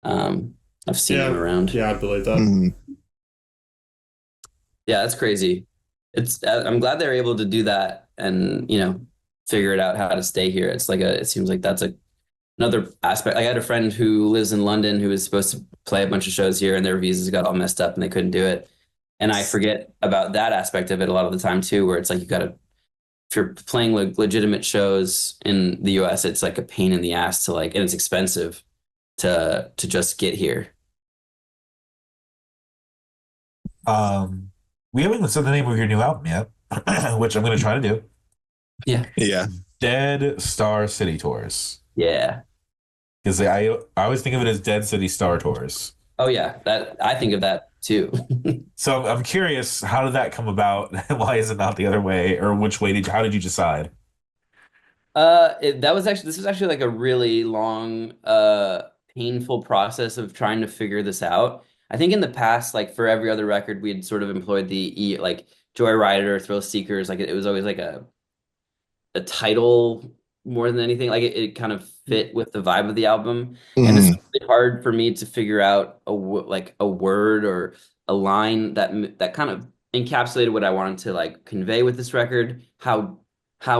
Um, I've seen them Yeah, around. yeah, I believe that. Hmm. Yeah, that's crazy. I'm glad they're able to do that and figure it out how to stay here. It seems like that's another aspect. I had a friend who lives in London who was supposed to play a bunch of shows here and their visas got all messed up and they couldn't do it. And I forget about that aspect of it a lot of the time too, where it's like if you're playing legitimate shows in the US, it's like a pain in the ass to like, and it's expensive to just get here. Um, we haven't even said the name of your new album yet, which I'm going to try to do. Yeah. Yeah. Dead Star City Tours. Yeah. Because I always think of it as Dead City Star Tours. Oh yeah. That I think of that too. So I'm curious, how did that come about? Why is it not the other way? Or how did you decide? This was actually like a really long, painful process of trying to figure this out. I think in the past, like for every other record, we had sort of employed like Joyrider, Thrill Seekers. Like it was always like a title more than anything. Like it kind of fit with the vibe of the album. And it's Hmm. really hard for me to figure out like a word or a line that kind of encapsulated what I wanted to like convey with this record, how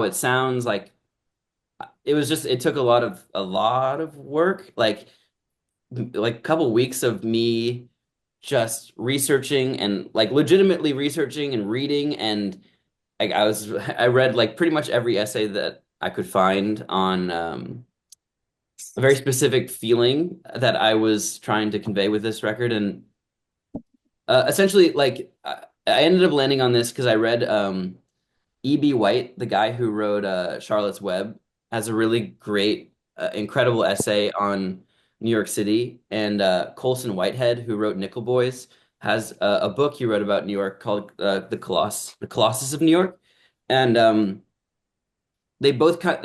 it sounds like it took a lot of work, like a couple weeks of me just researching and like legitimately researching and reading and like I read like pretty much every essay that I could find on a very specific feeling that I was trying to convey with this record and essentially like I ended up landing on this because I read E.B. White, the guy who wrote Charlotte's Web, has a really great, incredible essay on New York City. And Colson Whitehead, who wrote Nickel Boys, has a book he wrote about New York called The Colossus of New York. And they both kind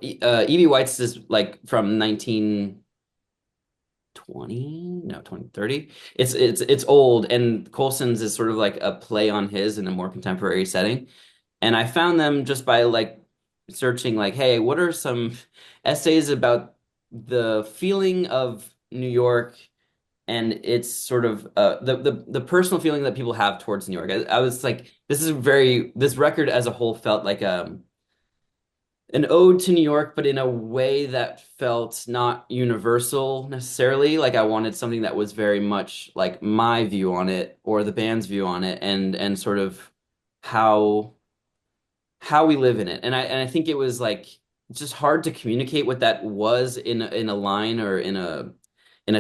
E.B. White's is like from 19 20, no, 2030. It's old, and Colson's is sort of like a play on his in a more contemporary setting. And I found them just by like searching like, hey, what are some essays about the feeling of New York and it's sort of the personal feeling that people have towards New York. I was like, this record as a whole felt like an ode to New York, but in a way that felt not universal necessarily. Like I wanted something that was very much like my view on it or the band's view on it, and sort of how how we live in it. And I think it was like just hard to communicate what that was in a line or in a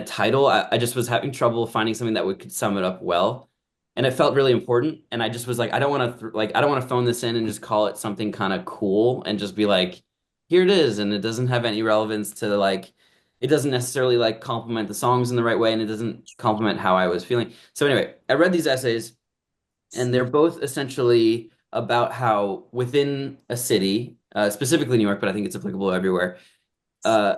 title. I just was having trouble finding something that would could sum it up well. And it felt really important. And I just was like, I don't want to I don't want to phone this in and just call it something kind of cool and just be like, here it is. And it doesn't have any relevance to like it doesn't necessarily like complement the songs in the right way, and it doesn't complement how I was feeling. So anyway, I read these essays and they're both essentially about how within a city, specifically New York, but I think it's applicable everywhere, uh,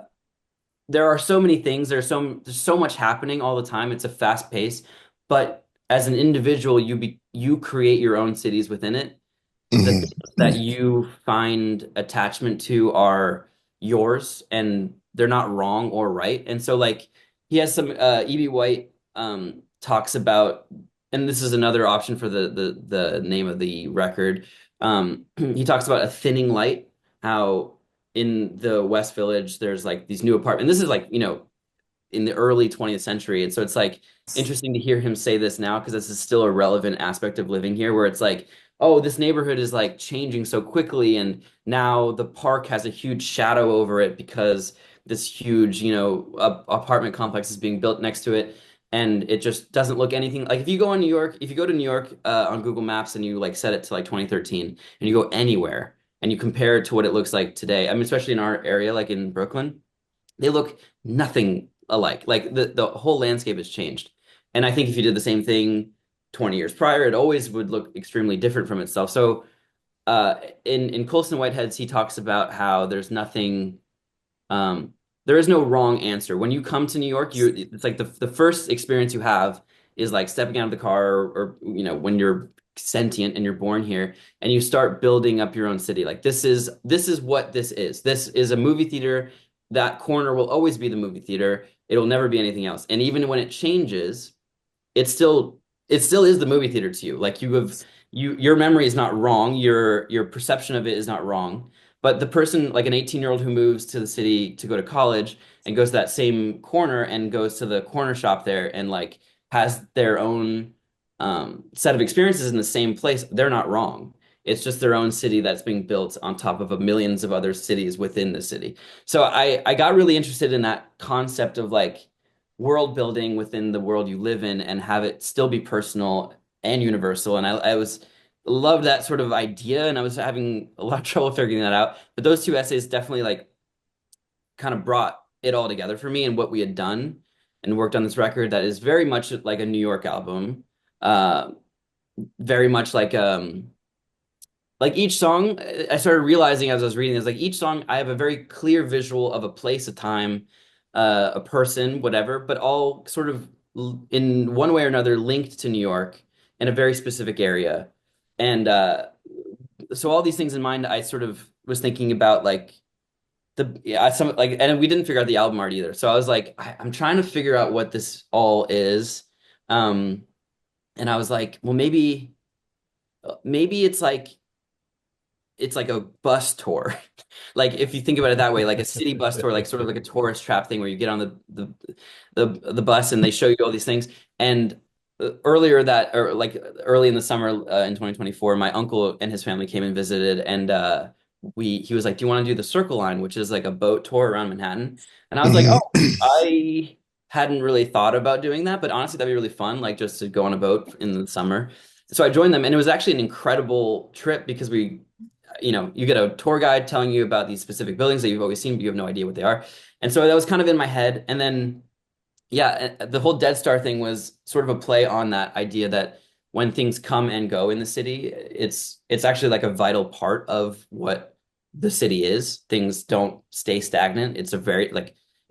there are so many things. There's so much happening all the time. It's a fast pace, but as an individual, you create your own cities within it. The Mhm. things that you find attachment to are yours, and they're not wrong or right. And so, like, he has some E.B. White talks about, and this is another option for the name of the record. He talks about a thinning light, how in the West Village there's like these new apartments. And this is like, in the early 20th century. And so it's like interesting to hear him say this now because this is still a relevant aspect of living here where it's like, oh, this neighborhood is like changing so quickly. And now the park has a huge shadow over it because this huge, apartment complex is being built next to it. And it just doesn't look anything like if you go to New York on Google Maps and you like set it to like 2013 and you go anywhere and you compare it to what it looks like today, I mean, especially in our area, like in Brooklyn, they look nothing alike. Like the whole landscape has changed. And I think if you did the same thing 20 years prior, it always would look extremely different from itself. So in Colson Whitehead's, he talks about how um, there is no wrong answer. When you come to New York, it's like the first experience you have is like stepping out of the car or when you're sentient and you're born here and you start building up your own city. Like this is what this is. This is a movie theater. That corner will always be the movie theater. It'll never be anything else. And even when it changes, it still is the movie theater to you. Like your memory is not wrong. Your perception of it is not wrong. But the person, like an 18-year-old who moves to the city to go to college and goes to that same corner and goes to the corner shop there and like has their own set of experiences in the same place, they're not wrong. It's just their own city that's being built on top of millions of other cities within the city. So I got really interested in that concept of like world building within the world you live in and have it still be personal and universal. And I was loved that sort of idea, and I was having a lot of trouble figuring that out. But those two essays definitely like kind of brought it all together for me and what we had done and worked on this record that is very much like a New York album. Uh, very much like each song, I started realizing as I was reading this, like each song, I have a very clear visual of a place, a time, a person, whatever, but all sort of in one way or another linked to New York in a very specific area. And so all these things in mind, I sort of was thinking about like some like, and we didn't figure out the album art either. So I was like, I'm trying to figure out what this all is. Um, and I was like, well, maybe it's like a bus tour. Like if you think about it that way, like a city bus tour, like sort of like a tourist trap thing where you get on the bus and they show you all these things. And early in the summer in 2024, my uncle and his family came and visited, and he was like, "Do you want to do the Circle Line, which is like a boat tour around Manhattan?" And I was like, Mhm. "Oh, I hadn't really thought about doing that, but honestly, that'd be really fun, like just to go on a boat in the summer." So I joined them, and it was actually an incredible trip because you get a tour guide telling you about these specific buildings that you've always seen, but you have no idea what they are. And so that was kind of in my head. And then, yeah, the whole Dead Star thing was sort of a play on that idea that when things come and go in the city, it's actually like a vital part of what the city is. Things don't stay stagnant.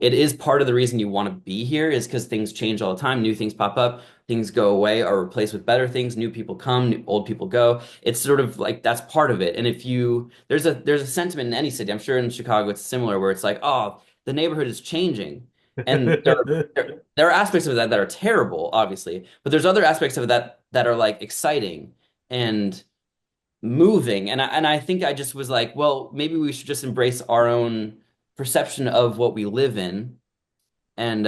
it is part of the reason you want to be here is because things change all the time. New things pop up, things go away, are replaced with better things. New people come, old people go. It's sort of like that's part of it. And if you there's a sentiment in any city. I'm sure in Chicago it's similar where it's like, oh, the neighborhood is changing. And there are aspects of that that are terrible, obviously, but there's other aspects of that are like exciting and moving. And I think I just was like, well, maybe we should just embrace our own perception of what we live in and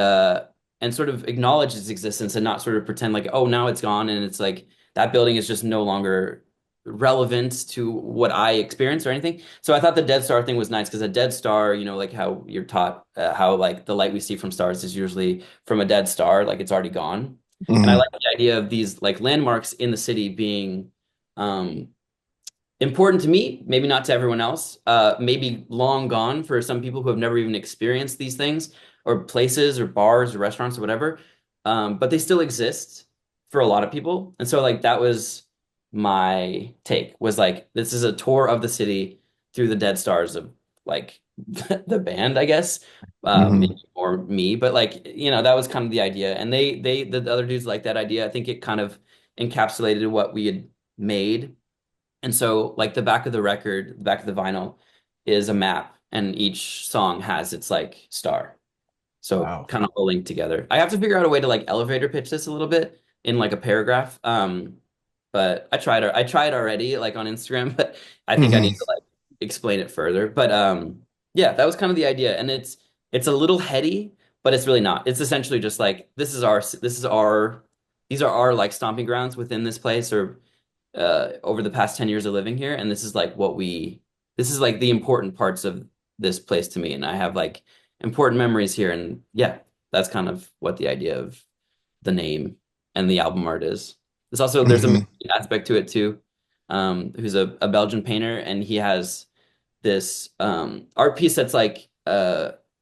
sort of acknowledge its existence and not sort of pretend like, oh, now it's gone and it's like that building is just no longer relevant to what I experience or anything. So I thought the Dead Star thing was nice because a dead star, like how you're taught how like the light we see from stars is usually from a dead star, like it's already gone. And I Mhm. like the idea of these like landmarks in the city being um important to me, maybe not to everyone else, maybe long gone for some people who have never even experienced these things or places or bars or restaurants or whatever. But they still exist for a lot of people. And so like that was my take was like this is a tour of the city through the dead stars of like the band, I guess. Mhm. Maybe or me, but like, that was kind of the idea. And the other dudes like that idea. I think it kind of encapsulated what we had made and so, like the back of the record, the back of the vinyl is a map, and each song has its like star. So Wow. kind of all linked together. I have to figure out a way to like elevator pitch this a little bit in like a paragraph. But I tried already like on Instagram, but I think I need Mhm. to like explain it further. But yeah, that was kind of the idea. And it's a little heady, but it's really not. It's essentially just like these are our like stomping grounds within this place or over the past 10 years of living here. And this is like the important parts of this place to me. And I have like important memories here. And yeah, that's kind of what the idea of the name and the album art is. There's a Mhm. mystery aspect to it too. Who's a Belgian painter, and he has this art piece that's like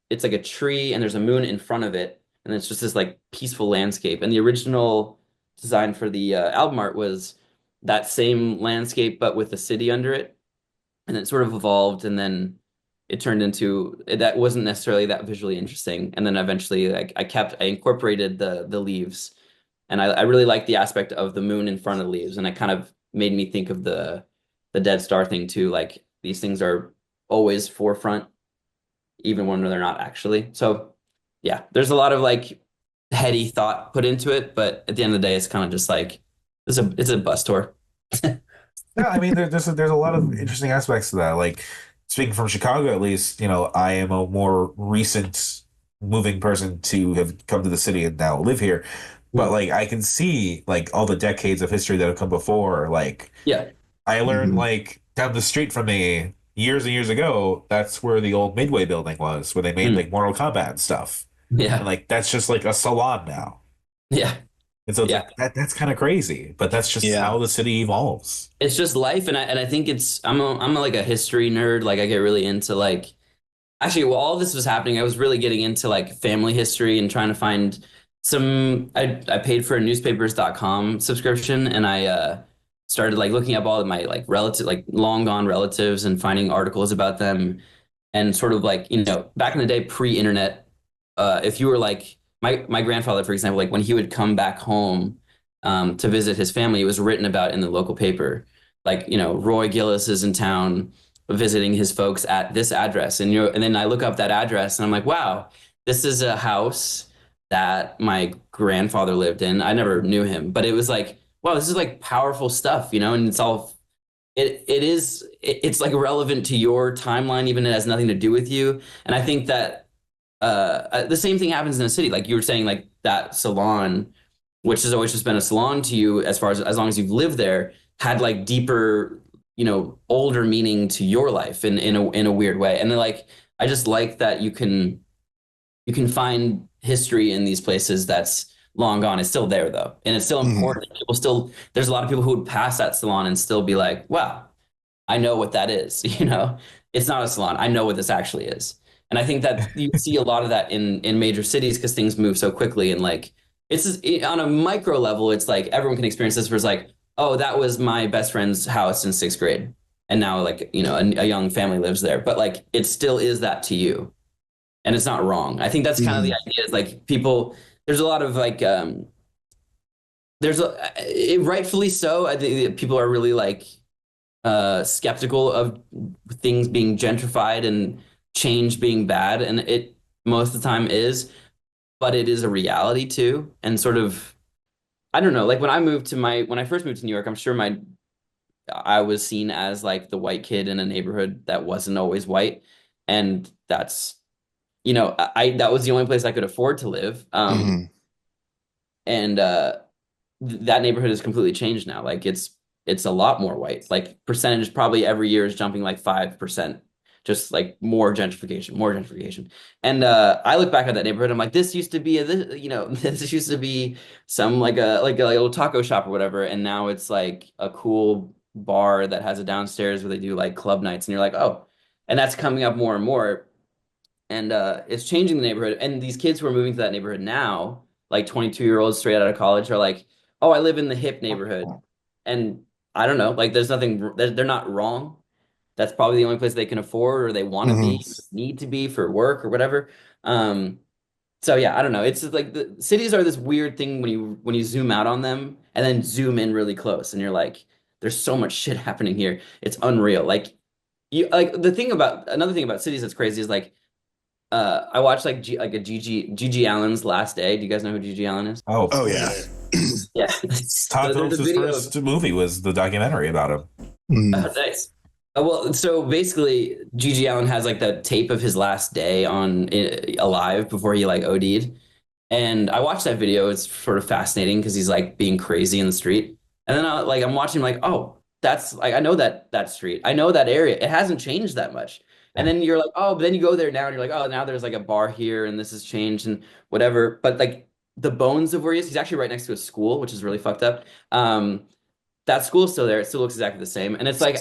it's like a tree and there's a moon in front of it, and it's just this like peaceful landscape. And the original design for the album art was that same landscape but with the city under it, and it sort of evolved, and then it turned into that wasn't necessarily that visually interesting. And then eventually, like I incorporated the leaves, and I really like the aspect of the moon in front of the leaves, and it kind of made me think of the Dead Star thing too. Like these things are always forefront, even when they're not actually. So yeah, there's a lot of like heady thought put into it, but at the end of the day, it's kind of just like it's a bus tour. Yeah, I mean, there's a lot of interesting aspects to that. Like speaking from Chicago, at least, I am a more recent moving person to have come to the city and now live here. But Mm. like I can see like all the decades of history that have come before. Like Yeah. I learned Mhm. like down the street from me years and years ago, that's where the old Midway building was, where they made Mm. like Mortal Kombat and stuff. And Yeah. like that's just like a salon now. Yeah. And so it's Yeah. like that's kind of crazy, but that's just Yeah. how the city evolves. It's just life, and I think like a history nerd. Like I get really into like actually, while all this was happening, I was really getting into like family history and trying to find I paid for a newspapers.com subscription, and I started like looking up all of my like relative like long gone relatives and finding articles about them and sort of like, back in the day pre-internet, if you were like my grandfather, for example, like when he would come back home to visit his family, it was written about in the local paper. Like, Roy Gillis is in town visiting his folks at this address. And then I look up that address and I'm like, wow, this is a house that my grandfather lived in. I never knew him, but it was like, wow, this is like powerful stuff, and it's like relevant to your timeline, even if it has nothing to do with you. And I think that the same thing happens in a city. Like you were saying, like that salon, which has always just been a salon to you as long as you've lived there, had like deeper, older meaning to your life in a weird way. And then like I just like that you can find history in these places that's long gone. It's still there though, and it's still Mhm. important. There's a lot of people who would pass that salon and still be like, wow, I know what that is. It's not a salon. I know what this actually is. And I think that you see a lot of that in major cities because things move so quickly. And like, on a micro level, it's like everyone can experience this where it's like, oh, that was my best friend's house in sixth grade. And now like, a young family lives there, but like, it still is that to you. and it's not wrong. I think that's kind of the idea is like people, there's a lot of like, rightfully so. I think that people are really like skeptical of things being gentrified and change being bad, and it most of the time is, but it is a reality too. And sort of, I don't know, like when I first moved to New York, I'm sure I was seen as like the white kid in a neighborhood that wasn't always white, and that's I that was the only place I could afford to live. And that neighborhood has completely changed now. Like it's a lot more white. Like percentage probably every year is jumping like 5%. Just like more gentrification, more gentrification. And I look back at that neighborhood, I'm like, this used to be this used to be some like a little taco shop or whatever, and now it's like a cool bar that has a downstairs where they do like club nights, and you're like, oh, and that's coming up more and more, and it's changing the neighborhood. And these kids who are moving to that neighborhood now, like 22-year-olds straight out of college, are like, oh, I live in the hip neighborhood, and I don't know, like there's nothing, they're not wrong. That's probably the only place they can afford or they want to be, need to be for work or whatever. So yeah, I don't know. It's like the cities are this weird thing when you zoom out on them and then zoom in really close, and you're like, there's so much shit happening here. It's unreal. Like another thing about cities that's crazy is like I watched like Gigi Allen's Last Day. Do you guys know who Gigi Allen is? Oh yeah. Yeah. Todd So there's a Phillips' video first movie was the documentary about him. Oh, nice. Well, so basically, Gigi Allen has like the tape of his last day on alive before he like OD'd, and I watched that video. It's sort of fascinating because he's like being crazy in the street, and then I'm watching like, oh, that's like I know that street, I know that area. It hasn't changed that much, and then you're like, oh, but then you go there now, and you're like, oh, now there's like a bar here, and this has changed and whatever. But like the bones of where he's actually right next to a school, which is really fucked up. That school's still there. It still looks exactly the same. And it's like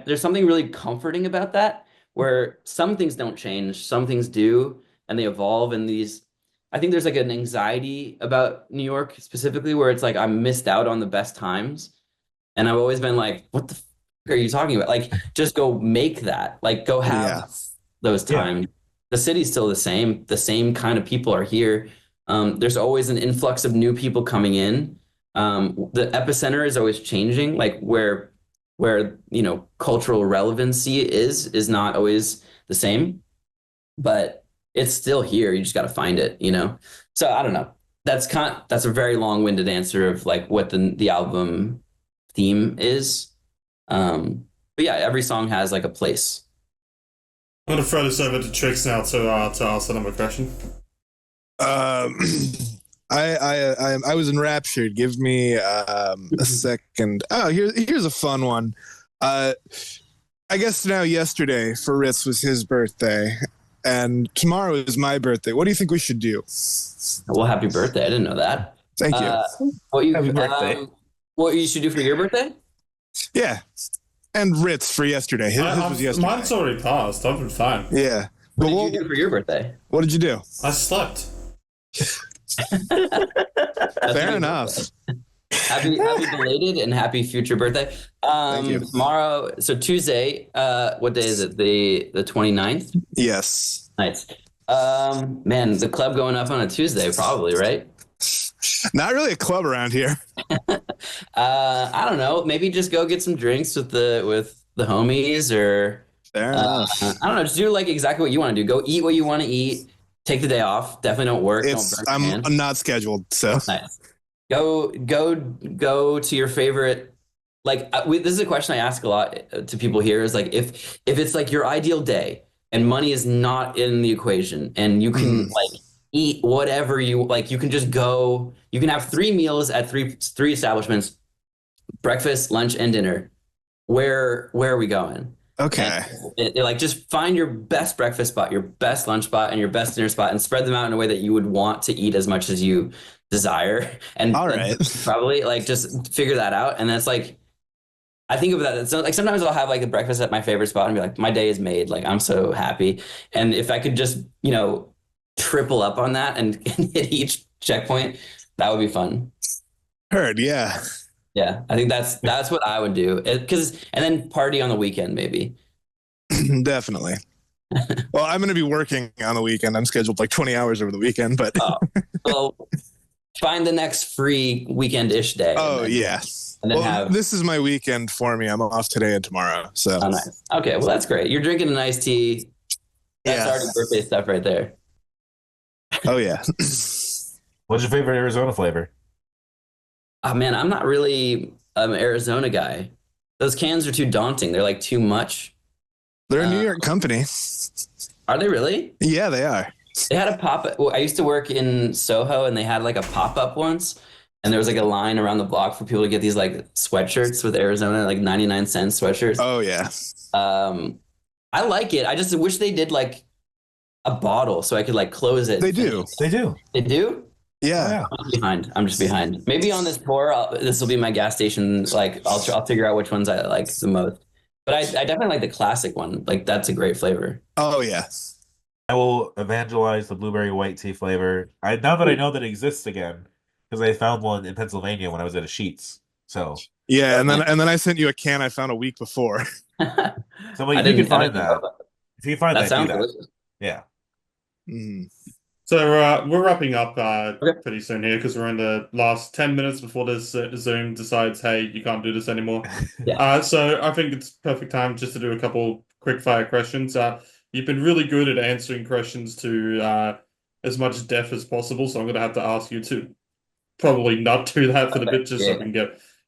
there's something really comforting about that, where some things don't change, some things do, and they evolve. And I think there's like an anxiety about New York specifically, where it's like I missed out on the best times. And I've always been like, what the fuck are you talking about? Like, just go make that. Like, go have those times. The city's still the same. The same kind of people are here. There's always an influx of new people coming in. The epicenter is always changing, like where cultural relevancy is not always the same, but it's still here. You just got to find it, So I don't know. That's a very long-winded answer of like what the album theme is. But yeah, every song has like a place. I'm gonna throw this over to Trix now to ask another question. I was enraptured. Give me a second. Oh, here's a fun one. I guess now yesterday for Ritz was his birthday, and tomorrow is my birthday. What do you think we should do? Well, happy birthday! I didn't know that. Thank you. Happy birthday. What you should do for your birthday? Yeah, and Ritz for yesterday. His was yesterday. Mine's already passed. I've been fine. Yeah. What did you do for your birthday? What did you do? I slept. Fair enough. Happy belated and happy future birthday. Thank you. Tomorrow, so Tuesday, what day is it? The 29th? Yes. Nice. Man, the club going up on a Tuesday, probably, right? Not really a club around here. I don't know. Maybe just go get some drinks with the homies, or Fair enough. I don't know. Just do like exactly what you want to do. Go eat what you want to eat. Take the day off. Definitely don't work. I'm not scheduled, so nice. Go to your favorite. Like this is a question I ask a lot to people here. Is like if it's like your ideal day and money is not in the equation, and you can like eat whatever you like, you can just go. You can have 3 meals at three establishments: breakfast, lunch, and dinner. Where are we going? Okay. Like just find your best breakfast spot, your best lunch spot, and your best dinner spot, and spread them out in a way that you would want to eat as much as you desire. And all right, probably like just figure that out. And that's like, I think of that. It's like sometimes I'll have like a breakfast at my favorite spot and be like, my day is made. Like I'm so happy. And if I could just triple up on that and hit each checkpoint, that would be fun. Heard, yeah. Yeah, I think that's what I would do. And then party on the weekend, maybe. Definitely. Well, I'm going to be working on the weekend. I'm scheduled like 20 hours over the weekend, but Oh, well, find the next free weekend-ish day, oh yeah. and then Well, have. this is my weekend for me. I'm off today and tomorrow. So Oh, nice. Okay, well that's great. You're drinking an iced tea. That's yeah. already birthday stuff right there. Oh yeah. What's your favorite Arizona flavor? Oh man, I'm not really an Arizona guy. Those cans are too daunting. They're like too much. They're a New Uh, York company. are they really? Yeah, they are. They had a pop. Well, I used to work in Soho, and they had like a pop up once, and there was like a line around the block for people to get these like sweatshirts with Arizona, like 99 cent sweatshirts. Oh yeah. Um, I like it. I just wish they did like a bottle so I could like close it. They do. They do. They do? Oh, Yeah. yeah. I'm behind. I'm just behind. Maybe on this tour, this will be my gas station. Like I'll figure out which ones I like the most. But I definitely like the classic one. Like that's a great flavor. Oh yeah. I will evangelize the blueberry white tea flavor. Now that I know that it exists again, because I found one in Pennsylvania when I was at a Sheets. So Yeah, and then I sent you a can I found a week before. if you can I find didn't know that, if you can find that. that, do Sounds that. delicious. Yeah. Mm. So we're wrapping up Okay. pretty soon here because we're in the last 10 minutes before this Zoom decides, hey, you can't do this anymore. Yeah. So I think it's perfect time just to do a couple quick fire questions. You've been really good at answering questions to as much depth as possible, so I'm going to have to ask you to probably not do that for the Okay. bit, just so I Yeah. can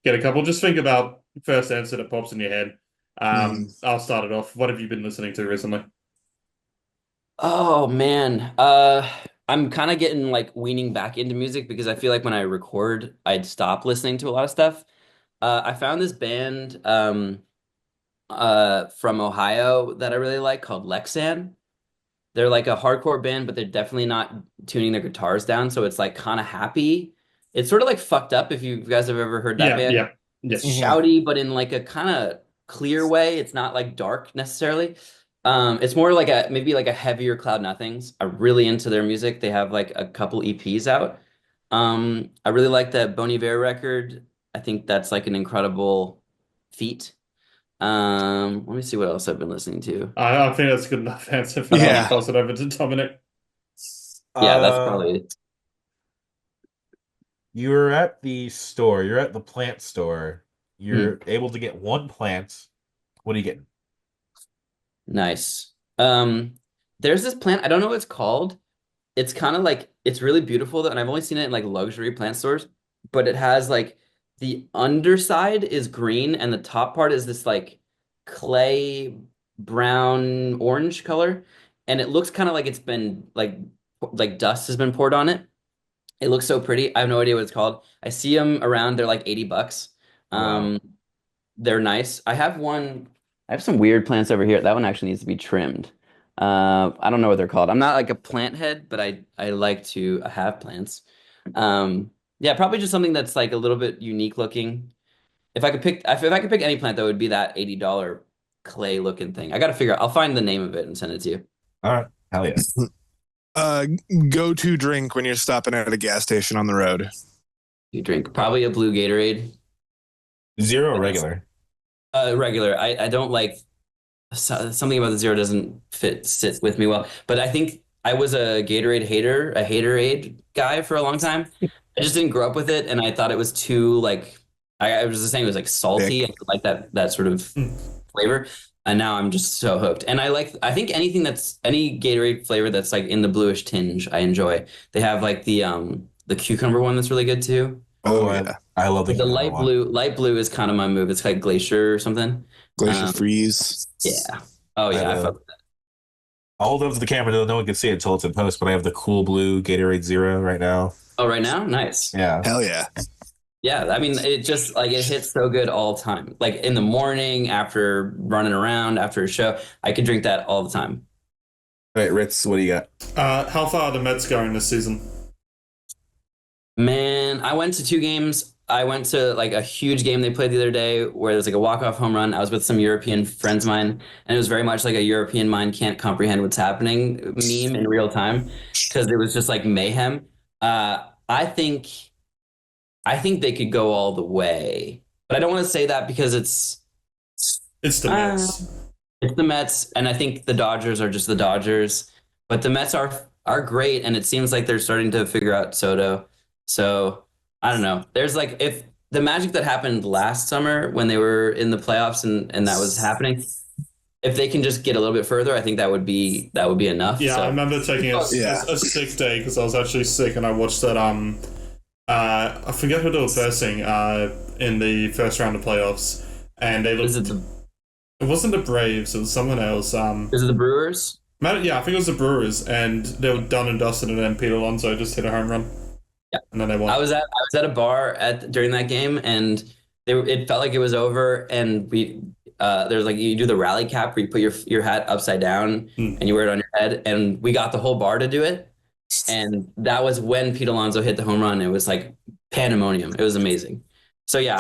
get a couple. Just think about the first answer that pops in your head. Mm. I'll start it off. What have you been listening to recently? Oh man. I'm kind of getting like weaning back into music because I feel like when I record, I'd stop listening to a lot of stuff. I found this band from Ohio that I really like called Lexan. They're like a hardcore band, but they're definitely not tuning their guitars down, so it's like kind of happy. It's sort of like fucked up if you guys have ever heard that Yeah, band. yeah, It's yes. Mhm. shouty, but in like a kind of clear way. It's not like dark necessarily. It's more like a maybe like a heavier Cloud Nothings. I'm really into their music. They have like a couple EPs out. I really like that Bon Iver record. I think that's like an incredible feat. Let me see what else I've been listening to. I think that's a good enough answer for now to Yeah. toss it over to Dominic. Yeah, that's Uh, probably you're at the store. You're at the plant store. hmm, You're able to get one plant. What are you getting? nice. There's this plant, I don't know what it's called. It's kind of like it's really beautiful though, and I've only seen it in like luxury plant stores, but it has like the underside is green and the top part is this like clay brown orange color, and it looks kind of like it's been like dust has been poured on it. It looks so pretty. I have no idea what it's called. I see them around. They're like $80. Wow. Um, they're nice. I have one. I have some weird plants over here. That one actually needs to be trimmed. I don't know what they're called. I'm not like a plant head, but I like to have plants. Yeah, probably just something that's like a little bit unique looking. If I could pick any plant, that would be that $80 clay looking thing. I got to figure out. I'll find the name of it and send it to you. All right. Hell yeah. Uh, go to drink when you're stopping at a gas station on the road. You drink probably a blue Gatorade. Zero or regular? Regular. I don't like something about the zero doesn't sit with me well. But I think I was a Gatorade hater, a haterade guy for a long time. I just didn't grow up with it, and I thought it was too like I was just saying it was like salty. Dick. I like that sort of Hmm. flavor. And now I'm just so hooked. And I think anything that's any Gatorade flavor that's like in the bluish tinge, I enjoy. They have like the cucumber one that's really good too. Oh I, yeah. I love the But the cucumber one. light blue is kind of my move. It's like glacier or something. Glacier Um, freeze. yeah. Oh I yeah, I have fuck a, with that. I'll hold it up to the camera though no one can see it until it's in post, but I have the cool blue Gatorade Zero right now. Oh, right now? Nice. Yeah. Hell yeah. Yeah, I mean, it just like it hits so good all the time. Like in the morning, after running around, after a show, I could drink that all the time. All right, Ritz, what do you got? How far are the Mets going this season? Man, I went to two games. I went to like a huge game they played the other day where there's like a walk-off home run. I was with some European friends of mine, and it was very much like a European mind can't comprehend what's happening meme in real time because it was just like mayhem. I think they could go all the way, but I don't want to say that because it's It's the uh, Mets. It's the Mets, and I think the Dodgers are just the Dodgers. But the Mets are great, and it seems like they're starting to figure out Soto. So I don't know. There's like if the magic that happened last summer when they were in the playoffs and that was happening, if they can just get a little bit further, I think that would be enough. Yeah, So I remember taking a sick day because I was actually sick, and I watched that. I forget who they were facing in the first round of playoffs, and they looked. It wasn't the Braves; it was someone else. Is it the Brewers? Yeah, I think it was the Brewers, and they were done and dusted, and then Pete Alonso just hit a home run. Yeah, and then they won. I was at a bar during that game, and it felt like it was over, and there's like you do the rally cap where you put your hat upside down and you wear it on your head, and we got the whole bar to do it, and that was when Pete Alonso hit the home run. It was like pandemonium. It was amazing. So yeah,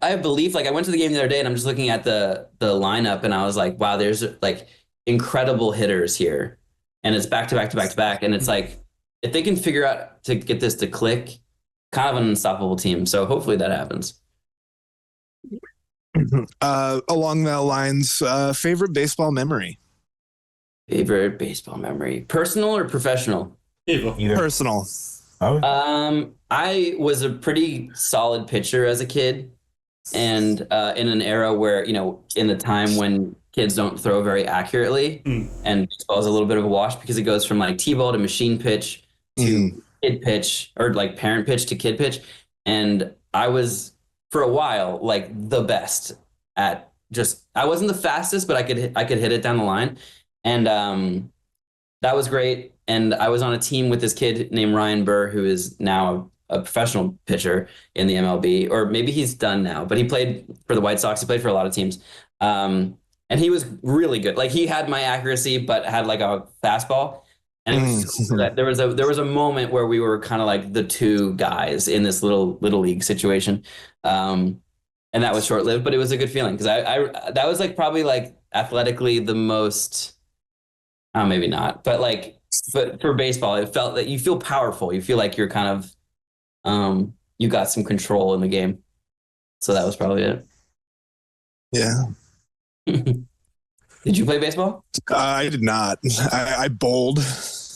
I have belief. Like I went to the game the other day, and I'm just looking at the lineup, and I was like, wow, there's like incredible hitters here, and it's back to back to back to back, and it's like if they can figure out to get this to click, kind of an unstoppable team. So hopefully that happens. Along that lines, favorite baseball memory? Favorite baseball memory, personal or professional? Either. Personal. Oh, I was a pretty solid pitcher as a kid, and in an era where, in the time when kids don't throw very accurately, and baseball is a little bit of a wash because it goes from like T-ball to machine pitch to kid pitch, or like parent pitch to kid pitch, and I was for a while like the best at I wasn't the fastest, but I could hit it down the line, and that was great. And I was on a team with this kid named Ryan Burr, who is now a professional pitcher in the MLB, or maybe he's done now, but he played for the White Sox. He played for a lot of teams. And he was really good. Like he had my accuracy, but had like a fastball. And it was there was a moment where we were kind of like the two guys in this little league situation. And that was short lived, but it was a good feeling because I that was like probably like athletically the most, maybe not, but for baseball, it felt that you feel powerful. You feel like you're kind of, you got some control in the game. So that was probably it. Yeah. Did you play baseball? I did not. I bowled.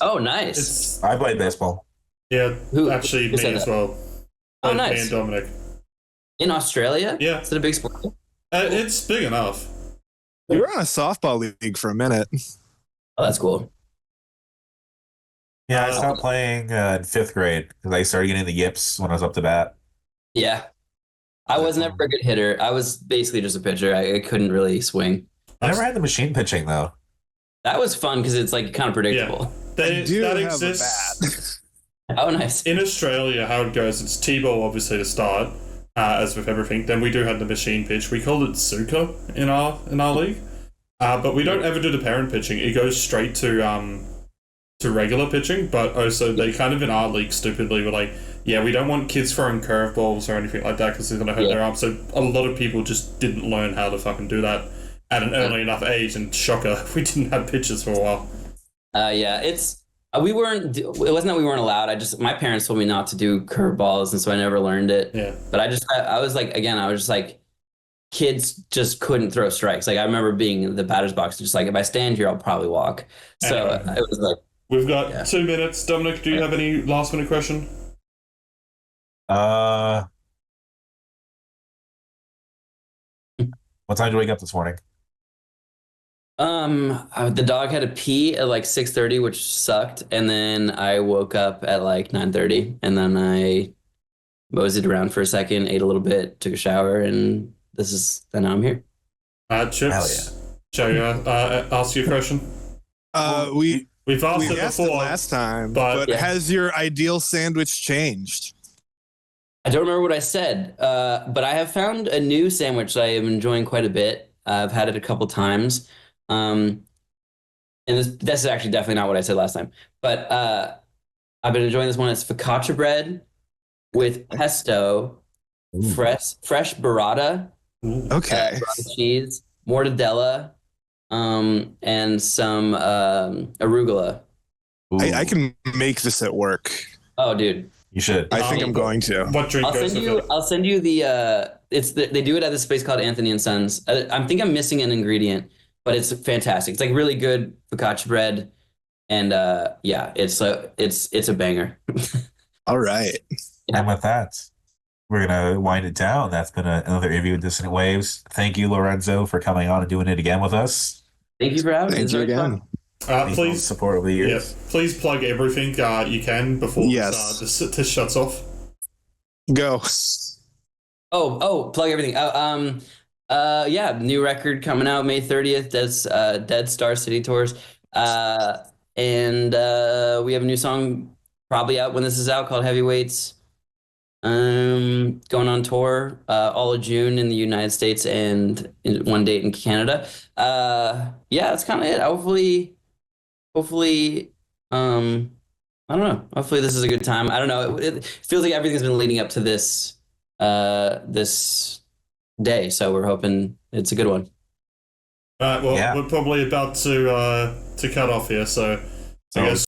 Oh, nice. I played baseball. Yeah, Who actually said me as that? well. Oh, Me nice. and Dominic. In Australia? Yeah. Is it a big sport? It's big enough. We were on a softball league for a minute. Oh, that's cool. Yeah, I stopped playing in fifth grade because I started getting the yips when I was up to bat. Yeah. I was never a good hitter. I was basically just a pitcher. I couldn't really swing. I never had the machine pitching though. That was fun because it's like kind of predictable. I do That have exists. a bat. Oh, nice. In Australia, how it goes, it's T-ball obviously to start, as with everything. Then we do have the machine pitch. We call it Zuka in our league, but we don't ever do the parent pitching. It goes straight to regular pitching. But also they kind of in our league stupidly were like, yeah, we don't want kids throwing curveballs or anything like that because they're gonna hurt their arms. So a lot of people just didn't learn how to fucking do that at an early enough age. And shocker, we didn't have pitchers for a while. Yeah, it wasn't that we weren't allowed. My parents told me not to do curveballs, and so I never learned it. Yeah. But I was like, again, I was just like, kids just couldn't throw strikes. Like I remember being in the batter's box, just like if I stand here, I'll probably walk. So Anyway. it was like, We've got 2 minutes. Dominic, do you have any last minute question? What time did you wake up this morning? the dog had a pee at like 6:30, which sucked, and then I woke up at like 9:30, and then I moseyed around for a second, ate a little bit, took a shower, and now I'm here. Chips. Shall you ask you a question? We've asked it asked it before. last time, but- but has your ideal sandwich changed? I don't remember what I said, but I have found a new sandwich I am enjoying quite a bit. I've had it a couple times. And this is actually definitely not what I said last time. But I've been enjoying this one. It's focaccia bread with pesto, fresh burrata, Okay. burrata cheese, mortadella, and some arugula. I can make this at work. Oh, dude. You should. I think I'm going to. What drink goes with it? I'll send you the they do it at this place called Anthony and Sons. I think I'm missing an ingredient, but it's fantastic. It's like really good focaccia bread, and yeah, it's a banger. All right. And with that, we're gonna wind it down. That's been another interview with Dissonant Waves. Thank you, Lorenzo, for coming on and doing it again with us. Thank you for having me. Thank It's you really again. fun. Please support over the yeah, years. please plug everything you can before Yes. this shuts off. Go. Plug everything. Yeah, new record coming out May 30th. That's Dead Star City Tours. And we have a new song probably out when this is out called Heavyweights. Going on tour all of June in the United States and one date in Canada. Yeah, that's kind of it. Hopefully, I don't know. Hopefully this is a good time. I don't know. It feels like everything's been leading up to this day, so we're hoping it's a good one. All right, well, Yeah. we're probably about to cut off here, so I guess